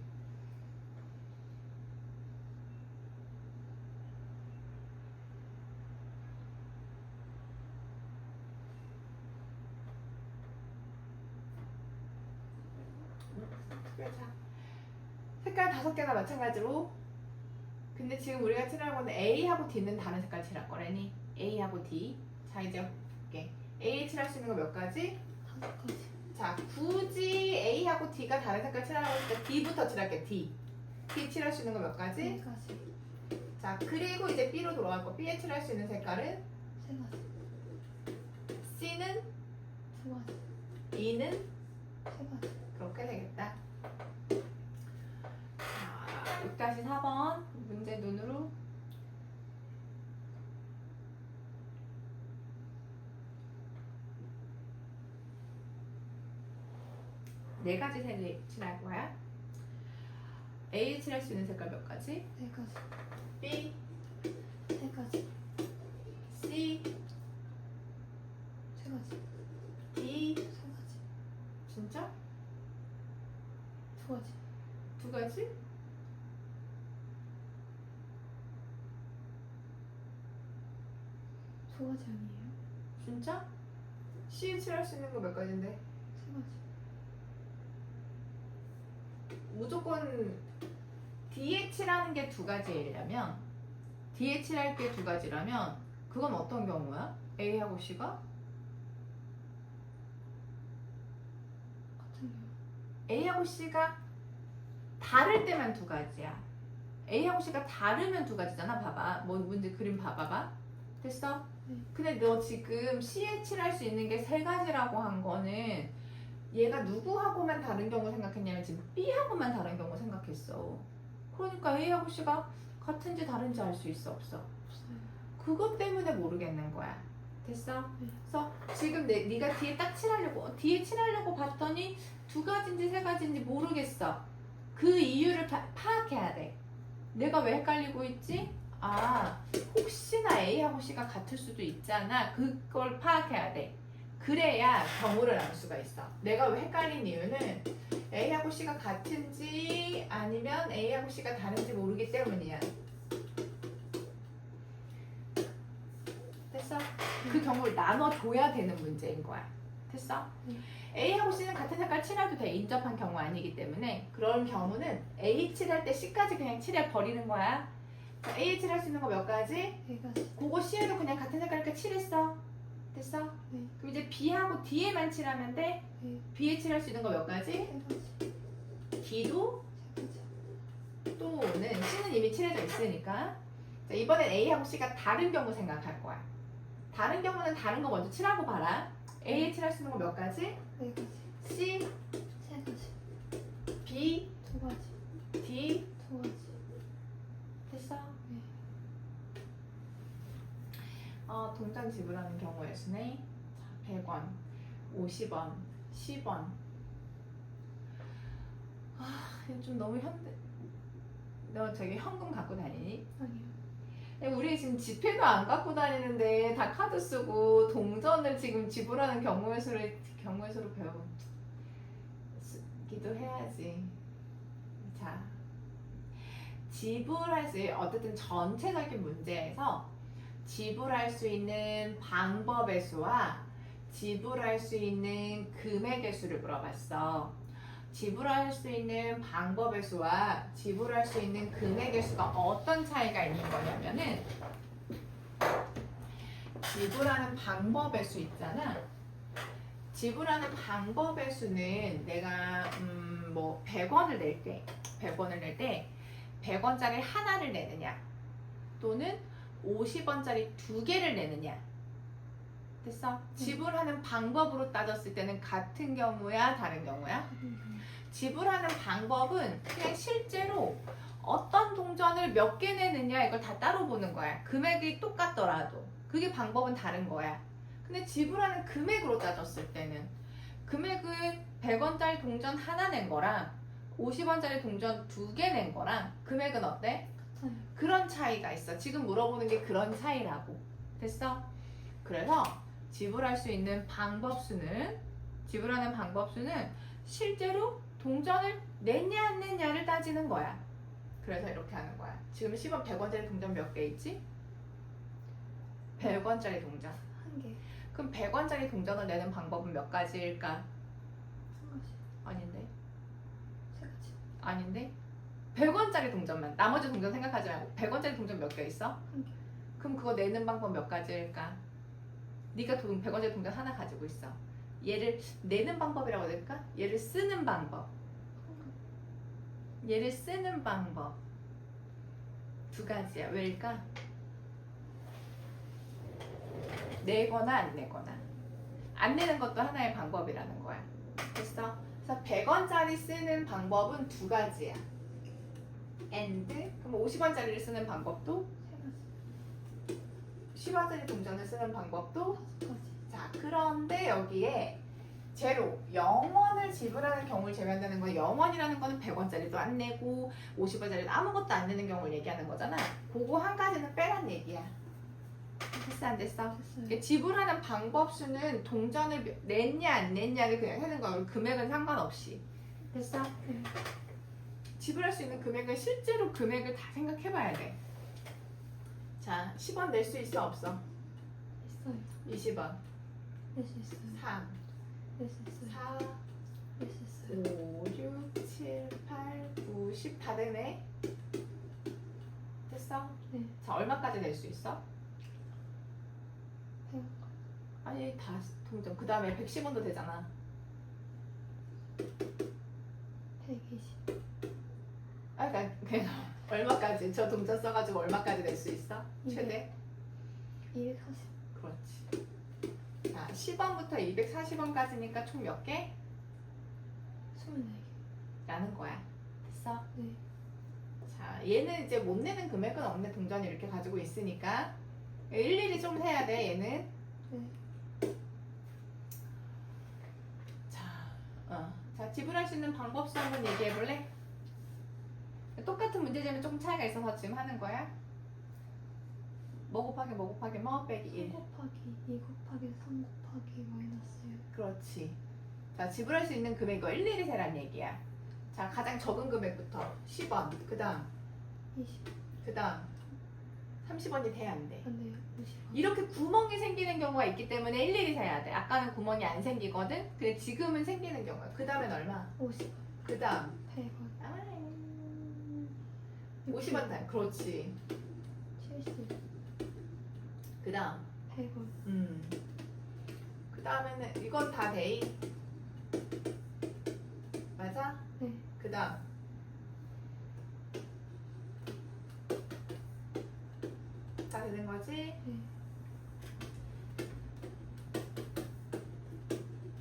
자, 색깔 5개가 마찬가지로. 근데 지금 우리가 칠할 건데 A하고 D는 다른 색깔 칠할 거라니. A하고 D. 자, 이제 볼게. A에 칠할 수 있는 거 몇 가지? 5가지. 자, 굳이 A하고 D가 다른 색깔 칠하라고 했을 때 D부터 칠할게. D. D 칠할 수 있는 거 몇 가지? 4가지. 자, 그리고 이제 B로 돌아갈 거. B에 칠할 수 있는 색깔은 3가지. C는 2가지. E는 3가지. 그렇게 되겠다. 자, 6-4번 문제 눈으로. 네 가지 색을 칠할 거야. A 칠할 수 있는 색깔 몇 가지? 4가지. B, 3가지. C, 3가지. D. 3가지. 진짜? 2가지. 2가지? 두 가지 아니에요? 진짜? C 칠할 수 있는 거 몇 가지인데? 3가지. 무조건 D에 칠하는 게 2가지라면 D에 칠할 게 2가지라면 그건 어떤 경우야? A하고 C가? 같은데요? A하고 C가 다를 때만 2가지야. A하고 C가 다르면 2가지잖아. 봐봐. 뭐 문제 그림 봐봐봐. 됐어? 네. 근데 너 지금 C에 칠할 수 있는 게 3가지라고 한 거는 얘가 누구하고만 다른 경우 생각했냐면 지금 B하고만 다른 경우 생각했어. 그러니까 A하고 C가 같은지 다른지 알 수 있어 없어? 없어요. 그것 때문에 모르겠는 거야. 됐어? 네. 그래서 지금 네가 뒤에 딱 뒤에 칠하려고 봤더니 2가지인지 3가지인지 모르겠어. 그 이유를 파악해야 돼. 내가 왜 헷갈리고 있지? 아, 혹시나 A하고 C가 같을 수도 있잖아. 그걸 파악해야 돼. 그래야 경우를 알 수가 있어. 내가 왜 헷갈린 이유는 A하고 C가 같은지 아니면 A하고 C가 다른지 모르기 때문이야. 됐어? 그 경우를 나눠줘야 되는 문제인 거야. 됐어? A하고 C는 같은 색깔 칠해도 돼. 인접한 경우 아니기 때문에 그런 경우는 A 칠할 때 C까지 그냥 칠해 버리는 거야. 자, A에 칠할 수 있는 거 몇 가지? 4가지. 그거 C에도 그냥 같은 색깔이니까 칠했어. 됐어? 네. 그럼 이제 B하고 D에만 칠하면 돼. 네. B에 칠할 수 있는 거 몇 가지? 3가지. D도 3가지. 또는 C는 이미 칠해져 있으니까. 자, 이번엔 A하고 C가 다른 경우 생각할 거야. 다른 경우는 다른 거 먼저 칠하고 봐라. A에 칠할 수 있는 거 몇 가지? 4가지. C, 3가지. B, 2가지. D. 2가지. 됐어? 네. 동전 지불하는 경우의 수네. 자, 100원, 50원, 10원. 이건 좀 너무 현대. 너 저기 현금 갖고 다니니? 아니요. 야, 우리 지금 지폐도 안 갖고 다니는데 다 카드 쓰고 동전을 지금 지불하는 경우의 수를 배우기도 해야지. 자, 지불할 수 어쨌든 전체적인 문제에서 지불할 수 있는 방법의 수와 지불할 수 있는 금액의 수를 물어봤어. 지불할 수 있는 방법의 수와 지불할 수 있는 금액의 수가 어떤 차이가 있는 거냐면은 지불하는 방법의 수 있잖아. 지불하는 방법의 수는 내가 뭐 100원을 낼 때 100원짜리 하나를 내느냐 또는 50원짜리 두 개를 내느냐. 됐어? 지불하는 방법으로 따졌을 때는 같은 경우야 다른 경우야? 지불하는 방법은 그냥 실제로 어떤 동전을 몇 개 내느냐 이걸 다 따로 보는 거야. 금액이 똑같더라도 그게 방법은 다른 거야. 근데 지불하는 금액으로 따졌을 때는 금액은 100원짜리 동전 하나 낸 거랑 50원짜리 동전 두 개 낸 거랑 금액은 어때? 같아요. 그런 차이가 있어. 지금 물어보는 게 그런 차이라고. 됐어? 그래서 지불할 수 있는 지불하는 방법수는 실제로 동전을 냈냐 안 냈냐를 따지는 거야. 그래서 이렇게 하는 거야. 지금 10원, 100원짜리 동전 몇 개 있지? 100원짜리 동전. 1개. 그럼 100원짜리 동전을 내는 방법은 몇 가지일까? 3가지. 아닌데? 3가지. 아닌데? 100원짜리 동전만. 나머지 동전 생각하지 말고 100원짜리 동전 몇 개 있어? 1개. 그럼 그거 내는 방법 몇 가지일까? 네가 100원짜리 동전 하나 가지고 있어. 얘를 내는 방법이라고 해야 될까? 얘를 쓰는 방법. 얘를 쓰는 방법. 두 가지야. 왜일까? 내거나 안 내거나. 안 내는 것도 하나의 방법이라는 거야. 됐어? 그래서 100원짜리 쓰는 방법은 두 가지야. 그럼 50원짜리를 쓰는 방법도 3가지. 10원짜리 동전을 쓰는 방법도 5가지. 자, 그런데 여기에 제로, 0원을 지불하는 경우를 제외한다는 건 0원이라는 거는 100원짜리도 안 내고 50원짜리도 아무것도 안 내는 경우를 얘기하는 거잖아. 그거 한 가지는 빼란 얘기야. 됐어 안 됐어? 됐어요. 지불하는 방법수는 동전을 냈냐 안 냈냐를 그냥 하는 거야. 금액은 상관없이. 됐어? 네. 지불할 수 있는 금액은 실제로 금액을 다 생각해 봐야 돼. 자, 10원 낼 수 있어 없어? 있어요. 20원, 낼 수 있어요. 3, 낼 수 있어요. 4, 낼 수 있어요. 5, 6, 7, 8, 9, 10 다 되네? 됐어? 네. 자, 얼마까지 낼 수 있어? 100. 아니, 다 동전. 그 다음에 110원도 되잖아. 120. 그러니까 그냥 얼마까지? 저 동전 써가지고 얼마까지 낼 수 있어? 최대? 240. 그렇지. 자, 10원부터 240원까지니까 총 몇 개? 24개. 라는 거야. 됐어? 네. 자, 얘는 이제 못 내는 금액은 없네. 동전이 이렇게 가지고 있으니까. 일일이 좀 해야 돼, 얘는. 네. 자, 지불할 수 있는 방법수 한번 얘기해 볼래? 똑같은 문제지만 조금 차이가 있어서 지금 하는 거야. 뭐 곱하기 뭐 곱하기 뭐 빼기 1. 3 곱하기 2 곱하기 3 곱하기 마이너스 6. 그렇지. 자, 지불할 수 있는 금액 이거 일일이 세란 얘기야. 자, 가장 적은 금액부터 10원, 그 다음 20. 30원이 돼야 안 돼. 안 돼요. 50원. 이렇게 구멍이 생기는 경우가 있기 때문에 일일이 세야 돼. 아까는 구멍이 안 생기거든? 근데 지금은 생기는 경우야. 그 다음엔 얼마? 50원. 그 다음 100원. 50원 다. 그렇지. 70, 그 다음 100원. 그 다음에는 이건 다 데이 맞아? 네. 그 다음 다 되는 거지? 네.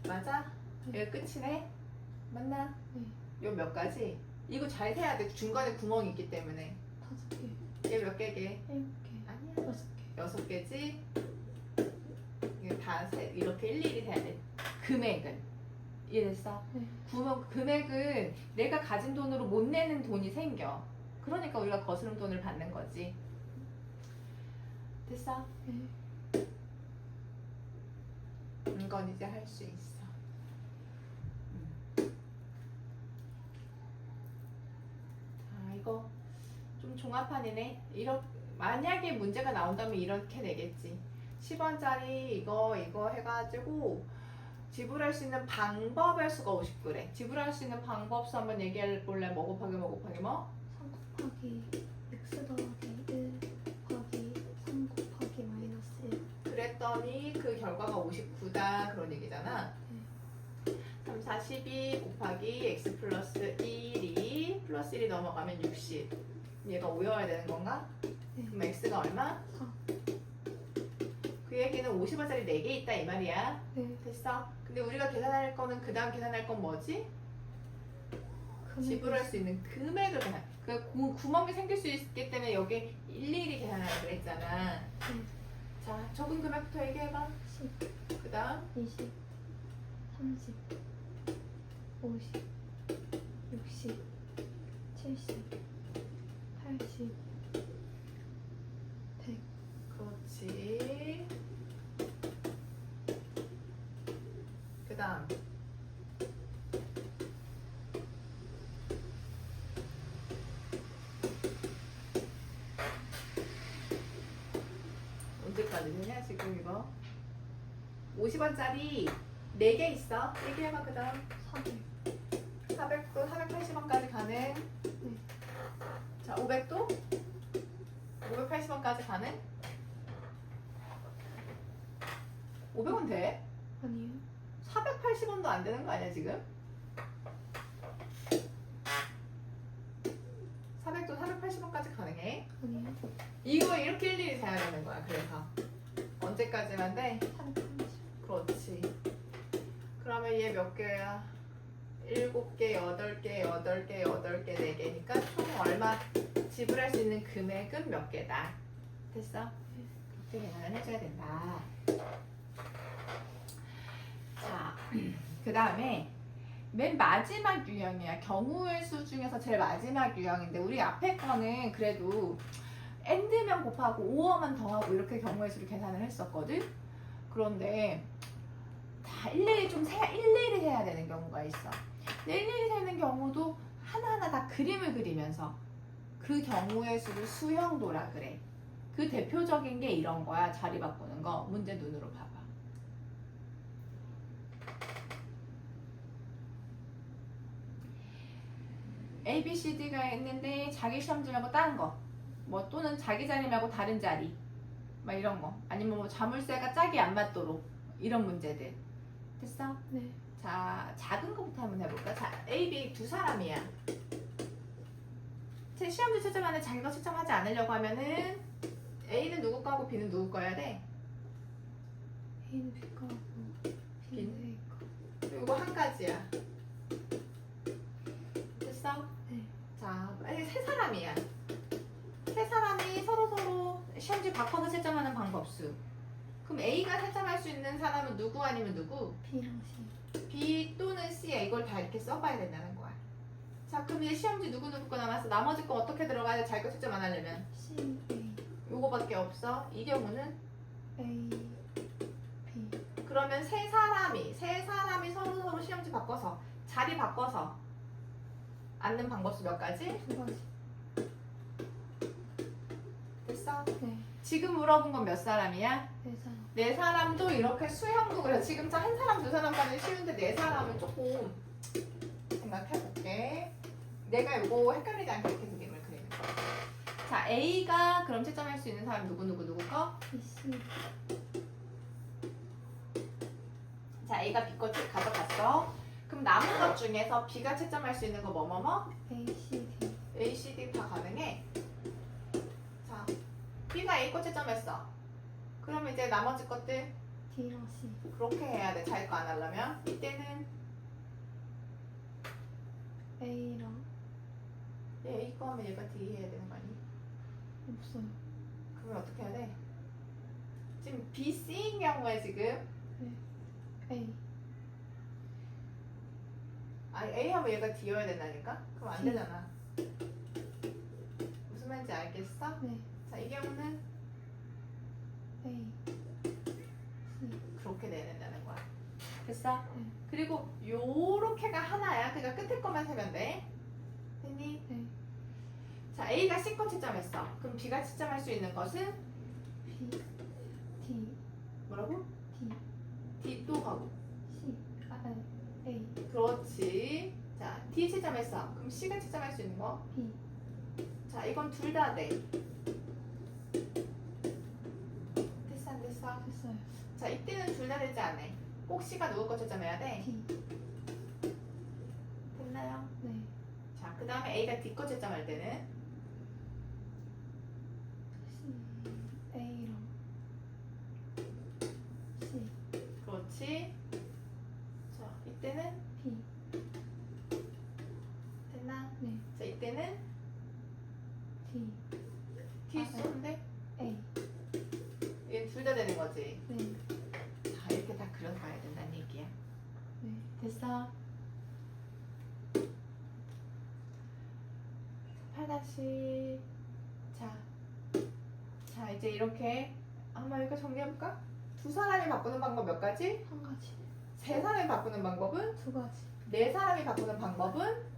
맞아? 네. 여기 끝이네? 맞나? 네. 요 몇 가지? 이거 잘 세야 돼. 중간에 구멍이 있기 때문에. 5개, 얘 몇 개게? 7개, 아니야. 6개. 6개지? 이거 다 이렇게 일일이 세야 돼. 금액은. 이해됐어? 네. 금액은 내가 가진 돈으로 못 내는 돈이 생겨. 그러니까 우리가 거스름 돈을 받는 거지. 됐어? 네. 이건 이제 할 수 있어. 자, 이거 좀 종합판이네. 만약에 문제가 나온다면 이렇게 내겠지. 10원짜리 이거 해가지고 지불할 수 있는 방법의 수가 50그래. 지불할 수 있는 방법수 한번 얘기해 볼래? 뭐 곱하기 뭐 곱하기 뭐? 3 곱하기 x 더하기 1 곱하기 3 곱하기 마이너스 1. 그랬더니 그 결과가 59다 그런 얘기잖아. 3, 4, 12 곱하기 x 플러스 1이 플러스 1이 넘어가면 60. 얘가 5여야 되는 건가? 네. 그럼 x가 얼마? 4. 그 얘기는 50원짜리 4개 있다 이 말이야. 네. 됐어? 근데 우리가 계산할 거는 그 다음 계산할 건 뭐지? 금액이 지불할 수 있는 금액을 계산. 그 구멍이 생길 수 있기 때문에 여기 일일이 계산하라 그랬잖아. 네. 자, 적은 금액부터 얘기해봐. 10, 그 다음 20, 30, 50, 60, 70, 80, 100. 그렇지. 그 다음 언제까지 되냐 지금 이거 50원짜리 4개 있어. 얘기해봐. 그 다음 400. 400도 480원까지 가능. 네. 자, 500도 580원까지 가능. 500원 돼? 아니요. 480원도 안 되는 거 아니야 지금? 400도 480원까지 가능해? 아니요. 이거 이렇게 일일이 세야 되는 거야. 그래서 언제까지만 돼? 430. 그렇지. 그러면 얘 몇 개야? 7개, 8개, 8개, 8개, 4개니까 총 얼마 지불할 수 있는 금액은 몇 개다? 됐어? 그렇게 계산을 해줘야 된다. 자, 그 다음에 맨 마지막 유형이야. 경우의 수 중에서 제일 마지막 유형인데 우리 앞에 거는 그래도 n드면 곱하고 5어만 더하고 이렇게 경우의 수를 계산을 했었거든. 그런데 다 일일이 일일이 해야 되는 경우가 있어. 근데 일일이 세는 경우도 하나하나 다 그림을 그리면서 그 경우의 수를 수형도라 그래. 그 대표적인 게 이런 거야. 자리 바꾸는 거. 문제 눈으로 봐봐. A, B, C, D가 있는데 자기 시험지 말고 다른 거. 뭐 또는 자기 자리 말고 다른 자리. 막 이런 거. 아니면 뭐 자물쇠가 짝이 안 맞도록. 이런 문제들. 됐어? 네. 자, 작은 거부터 한번 해볼까? 자, A, B 두 사람이야. 제 시험지 채점하는데 자기 거 채점하지 않으려고 하면은 A는 누구 거하고 B는 누구 거야 돼? A는 B 거고 B는 A 거. 이거 한 가지야. 됐어? 네. 자, 만약에 세 사람이야. 세 사람이 서로 시험지 바꿔서 채점하는 방법수. 그럼 A가 채점할 수 있는 사람은 누구 아니면 누구? B랑 C. B 또는 C야. 이걸 다 이렇게 써봐야 된다는 거야. 자, 그럼 이제 시험지 누구 거 남았어? 나머지 거 어떻게 들어가야 돼? 자기 거 채점 안 하려면? C, A, 요거밖에 없어. 이 경우는 A, B. 그러면 세 사람이 서로 시험지 바꿔서 자리 바꿔서 앉는 방법수 몇 가지? 2가지. 됐어? 네. 지금 물어본 건 몇 사람이야? 4사람. 네 사람도 이렇게 수형도 그래. 지금 한 사람 두 사람까지 쉬운데 네 사람은 조금 생각해 볼게. 내가 요거 헷갈리지 않게 이렇게 그림을 그리는 거야. 자, A가 그럼 채점할 수 있는 사람 누구 거? BC 자, A가 B 거 가져갔어. 그럼 남은 것 중에서 B가 채점할 수 있는 거 뭐? ACD A, C, D 다 가능해. 자, B가 A 거 채점했어. 그럼 이제 나머지 것들 D랑 C 그렇게 해야 돼. 자기 거 안 하려면. 이때는 A랑 얘 A 거 하면 얘가 D 해야 되는 거 아니? 없어요. 그러면 어떻게 해야 돼? 지금 B, C인 경우에 지금 A A 하면 얘가 D여야 된다니까? 그럼 안 D. 되잖아. 무슨 말인지 알겠어? 네 자, 이 경우는 A C 그렇게 내야 된다는 거야. 됐어? 네. 그리고 요렇게가 하나야. 그러니까 끝에 것만 세면 돼. 됐니? 네 자, A가 C 거 채점했어. 그럼 B가 채점할 수 있는 것은 B D 뭐라고? D D 또 가고. C A 그렇지. 자, D 채점했어. 그럼 C가 채점할 수 있는 거? B 자, 이건 둘 다 돼. 됐어, 안 됐어? 됐어요. 자, 이때는 둘 다 되지 않아. 꼭 C가 누구 거 채점해야 돼? D 됐나요? 네 자, 그 다음에 A가 D 거 채점할 때는 C A랑 C 그렇지. 자, 이때는 B 됐나? 네 자, 이때는 D D 아, 쏘는데 A 얘 둘 다 되는 거지. 네 자, 이렇게 다 그려가야 된다는 얘기야. 네 됐어? 8다시 자 이제 이렇게 한번 이거 정리해볼까? 두 사람이 바꾸는 방법 몇 가지? 한 가지 세 사람이 바꾸는 방법은? 두 가지 네 사람이 바꾸는 방법은?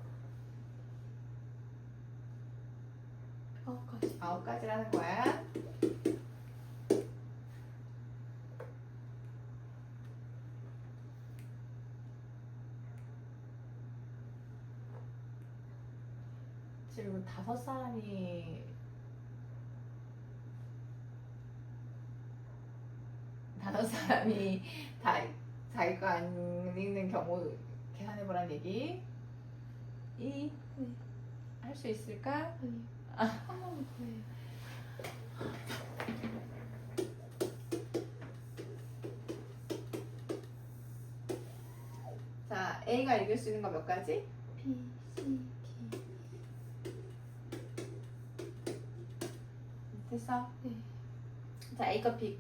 9가지 9가지라는 거야. 지금 5사람이 다 자기 거 안 읽는 경우 계산해보란 얘기. 이 할 수 있을까? 아니 한 번은 그래요. 자, A가 읽을 수 있는 거 몇 가지? B C D 됐어? 네 자, A가 B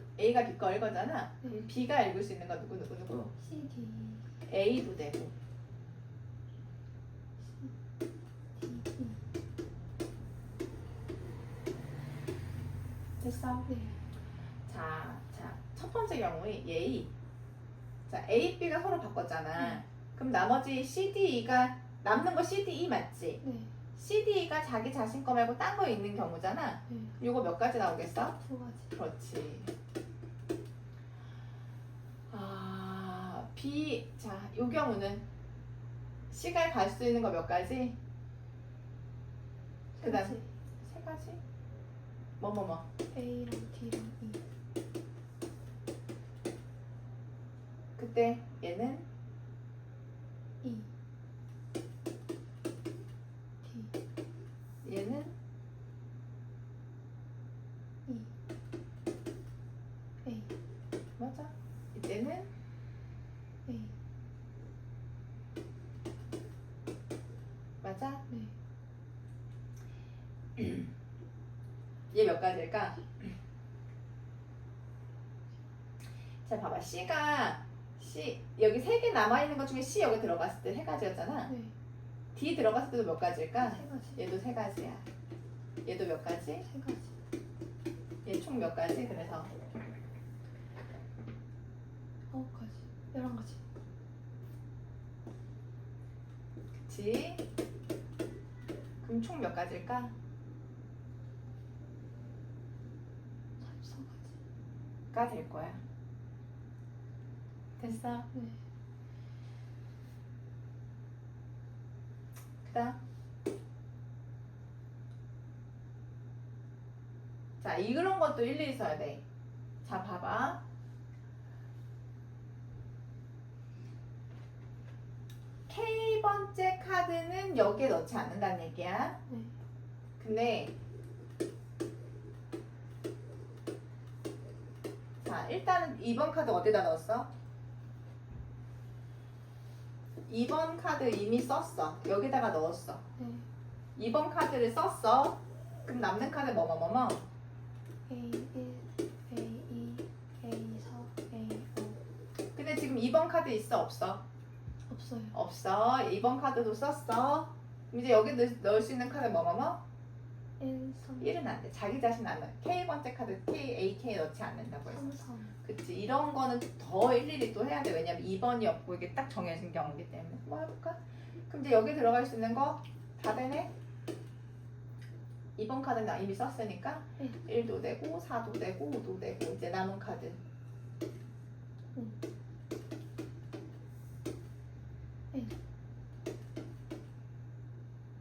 거 읽었잖아. 네. 그럼 B가 읽을 수 있는 거 누구? C D A도 되고. D D 됐어? 네 자, 첫 번째 경우에 A. 자, A, B가 서로 바꿨잖아. 그럼 나머지 C, D, E가 남는 거 C, D, E 맞지? 네 C, D, E가 자기 자신 거 말고 딴 거 있는 경우잖아. 네 요거 몇 가지 나오겠어? 두 가지 그렇지. B. 자, 요 경우는 C가 갈 수 있는 거 몇 가지? 그 다음 가지. 세 가지? 뭐? A랑 D랑 E 그때 얘는 E D 얘는 E A 맞아. 이때는 A 맞아. 네 얘 몇 가지일까? 자, 봐봐. C 여기 3개 남아있는 것 중에 C 여기 들어갔을 때 3가지였잖아. 네 D 들어갔을 때도 몇 가지일까? 세 가지 얘도 3가지야. 얘도 몇 가지? 세 가지 얘 총 몇 가지? 그래서 9가지 11가지 그치? 그럼 총 몇 가지일까? 34가지 가 될 거야. 됐어? 네 그 다음 자, 이런 것도 일일이 써야 돼. 자, 봐봐. K번째 카드는 여기에 넣지 않는다는 얘기야. 네. 근데 자, 일단은 2번 카드 어디다 넣었어? 2번 카드 이미 썼어. 여기다가 넣었어. 네. 2번 카드를 썼어. 그럼 남는 카드 뭐뭐뭐뭐? A1, A2, A4, A5 근데 지금 2번 카드 있어 없어? 없어요. 없어. 2번 카드도 썼어. 이제 여기 넣을 수 있는 카드 뭐뭐뭐? 1, 3, 1은 안 돼. 자기 자신 안 넣어. K번째 카드 K, A, K 넣지 않는다고 했어. 3, 3. 그치. 이런 거는 더 일일이 또 해야 돼. 왜냐면 2번이 없고 이게 딱 정해진 경우이기 때문에. 뭐 해볼까? 그럼 이제 여기 들어갈 수 있는 거 다 되네? 2번 카드는 이미 썼으니까 네. 1도 되고 4도 되고 5도 되고 이제 남은 카드 네.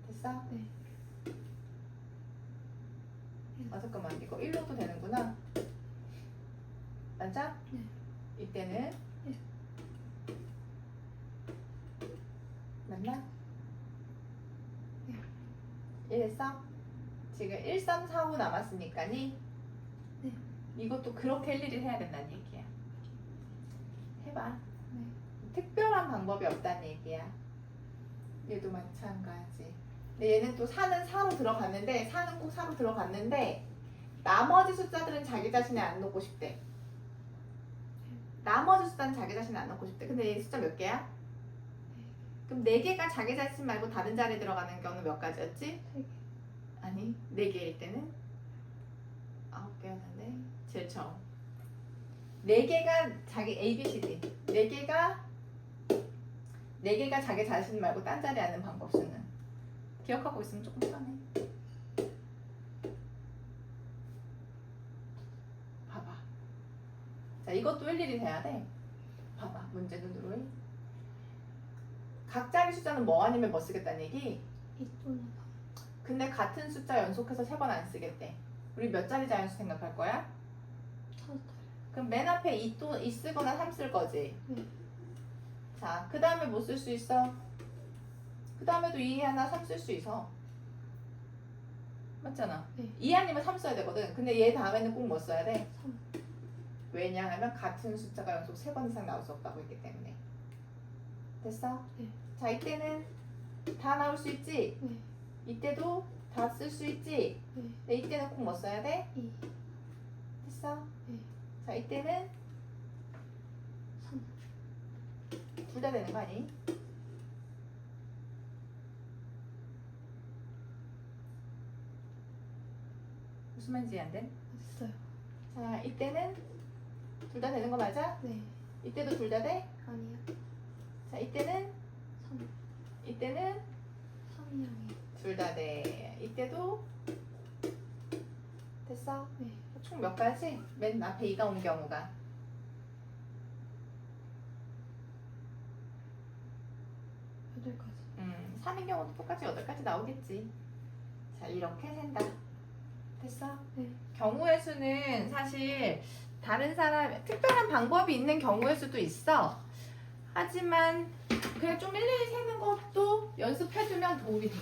됐어? 네. 아 잠깐만 이거 1로도 되는구나. 맞아? 네. 이때는 네. 맞나? 네. 이랬어? 지금 1, 3, 4, 5 남았으니까니 네. 이것도 그렇게 일일이 해야 된다는 얘기야. 해봐. 네. 특별한 방법이 없다는 얘기야. 얘도 마찬가지. 근데 얘는 또 4는 4로 들어갔는데 4는 꼭 4로 들어갔는데 나머지 숫자들은 자기 자신에 안 넣고 싶대. 나머지 숫자는 자기 자신에 안 넣고 싶대. 근데 얘 숫자 몇 개야? 그럼 4개가 자기 자신 말고 다른 자리에 들어가는 경우는 몇 가지였지? 3개. 아니 4개일 때는 9개였는데 제일 처음 4개가 자기 A, B, C, D 4개가 자기 자신 말고 딴 자리에 앉는 방법 쓰는 기억하고 있으면 조금 편해. 봐봐. 자 이것도 일일이 돼야 돼. 봐봐 문제 눈으로 각 자리 숫자는 뭐 아니면 뭐 쓰겠다는 얘기? 2 또는 3. 근데 같은 숫자 연속해서 3번 안 쓰겠대. 우리 몇 자리 자연수 생각할 거야? 5자리. 그럼 맨 앞에 2 쓰거나 3 쓸 거지. 네. 자, 그 다음에 뭐 쓸 수 있어? 그 다음에도 2 하나 3 쓸 수 있어. 맞잖아. 네. 2 아니면 3 써야 되거든. 근데 얘 다음에는 꼭 뭐 써야 돼? 3. 왜냐하면 같은 숫자가 연속 3번 이상 나올 수 없다고 했기 때문에. 됐어? 네. 자, 이때는 다 나올 수 있지? 네. 이때도 다 쓸 수 있지? 네. 근데 이때는 꼭 뭐 써야 돼? 2. 됐어? 네. 자, 이때는 3. 둘 다 되는 거 아니? 무슨 말인지 이해 안 돼? 됐어요. 자, 이때는 둘 다 되는 거 맞아? 네. 이때도 둘 다 돼? 아니요. 자, 이때는 3. 이때는 3이랑이. 둘 다 돼. 이때도 됐어? 네. 총 몇 가지? 맨 앞에 2가 온 경우가 8가지. 3인 경우도 똑같이 8가지 나오겠지. 자, 이렇게 센다. 됐어? 네. 경우의 수는 사실 다른 사람 특별한 방법이 있는 경우의 수도 있어. 하지만 그냥 좀 일일이 세는 것도 연습해두면 도움이 돼.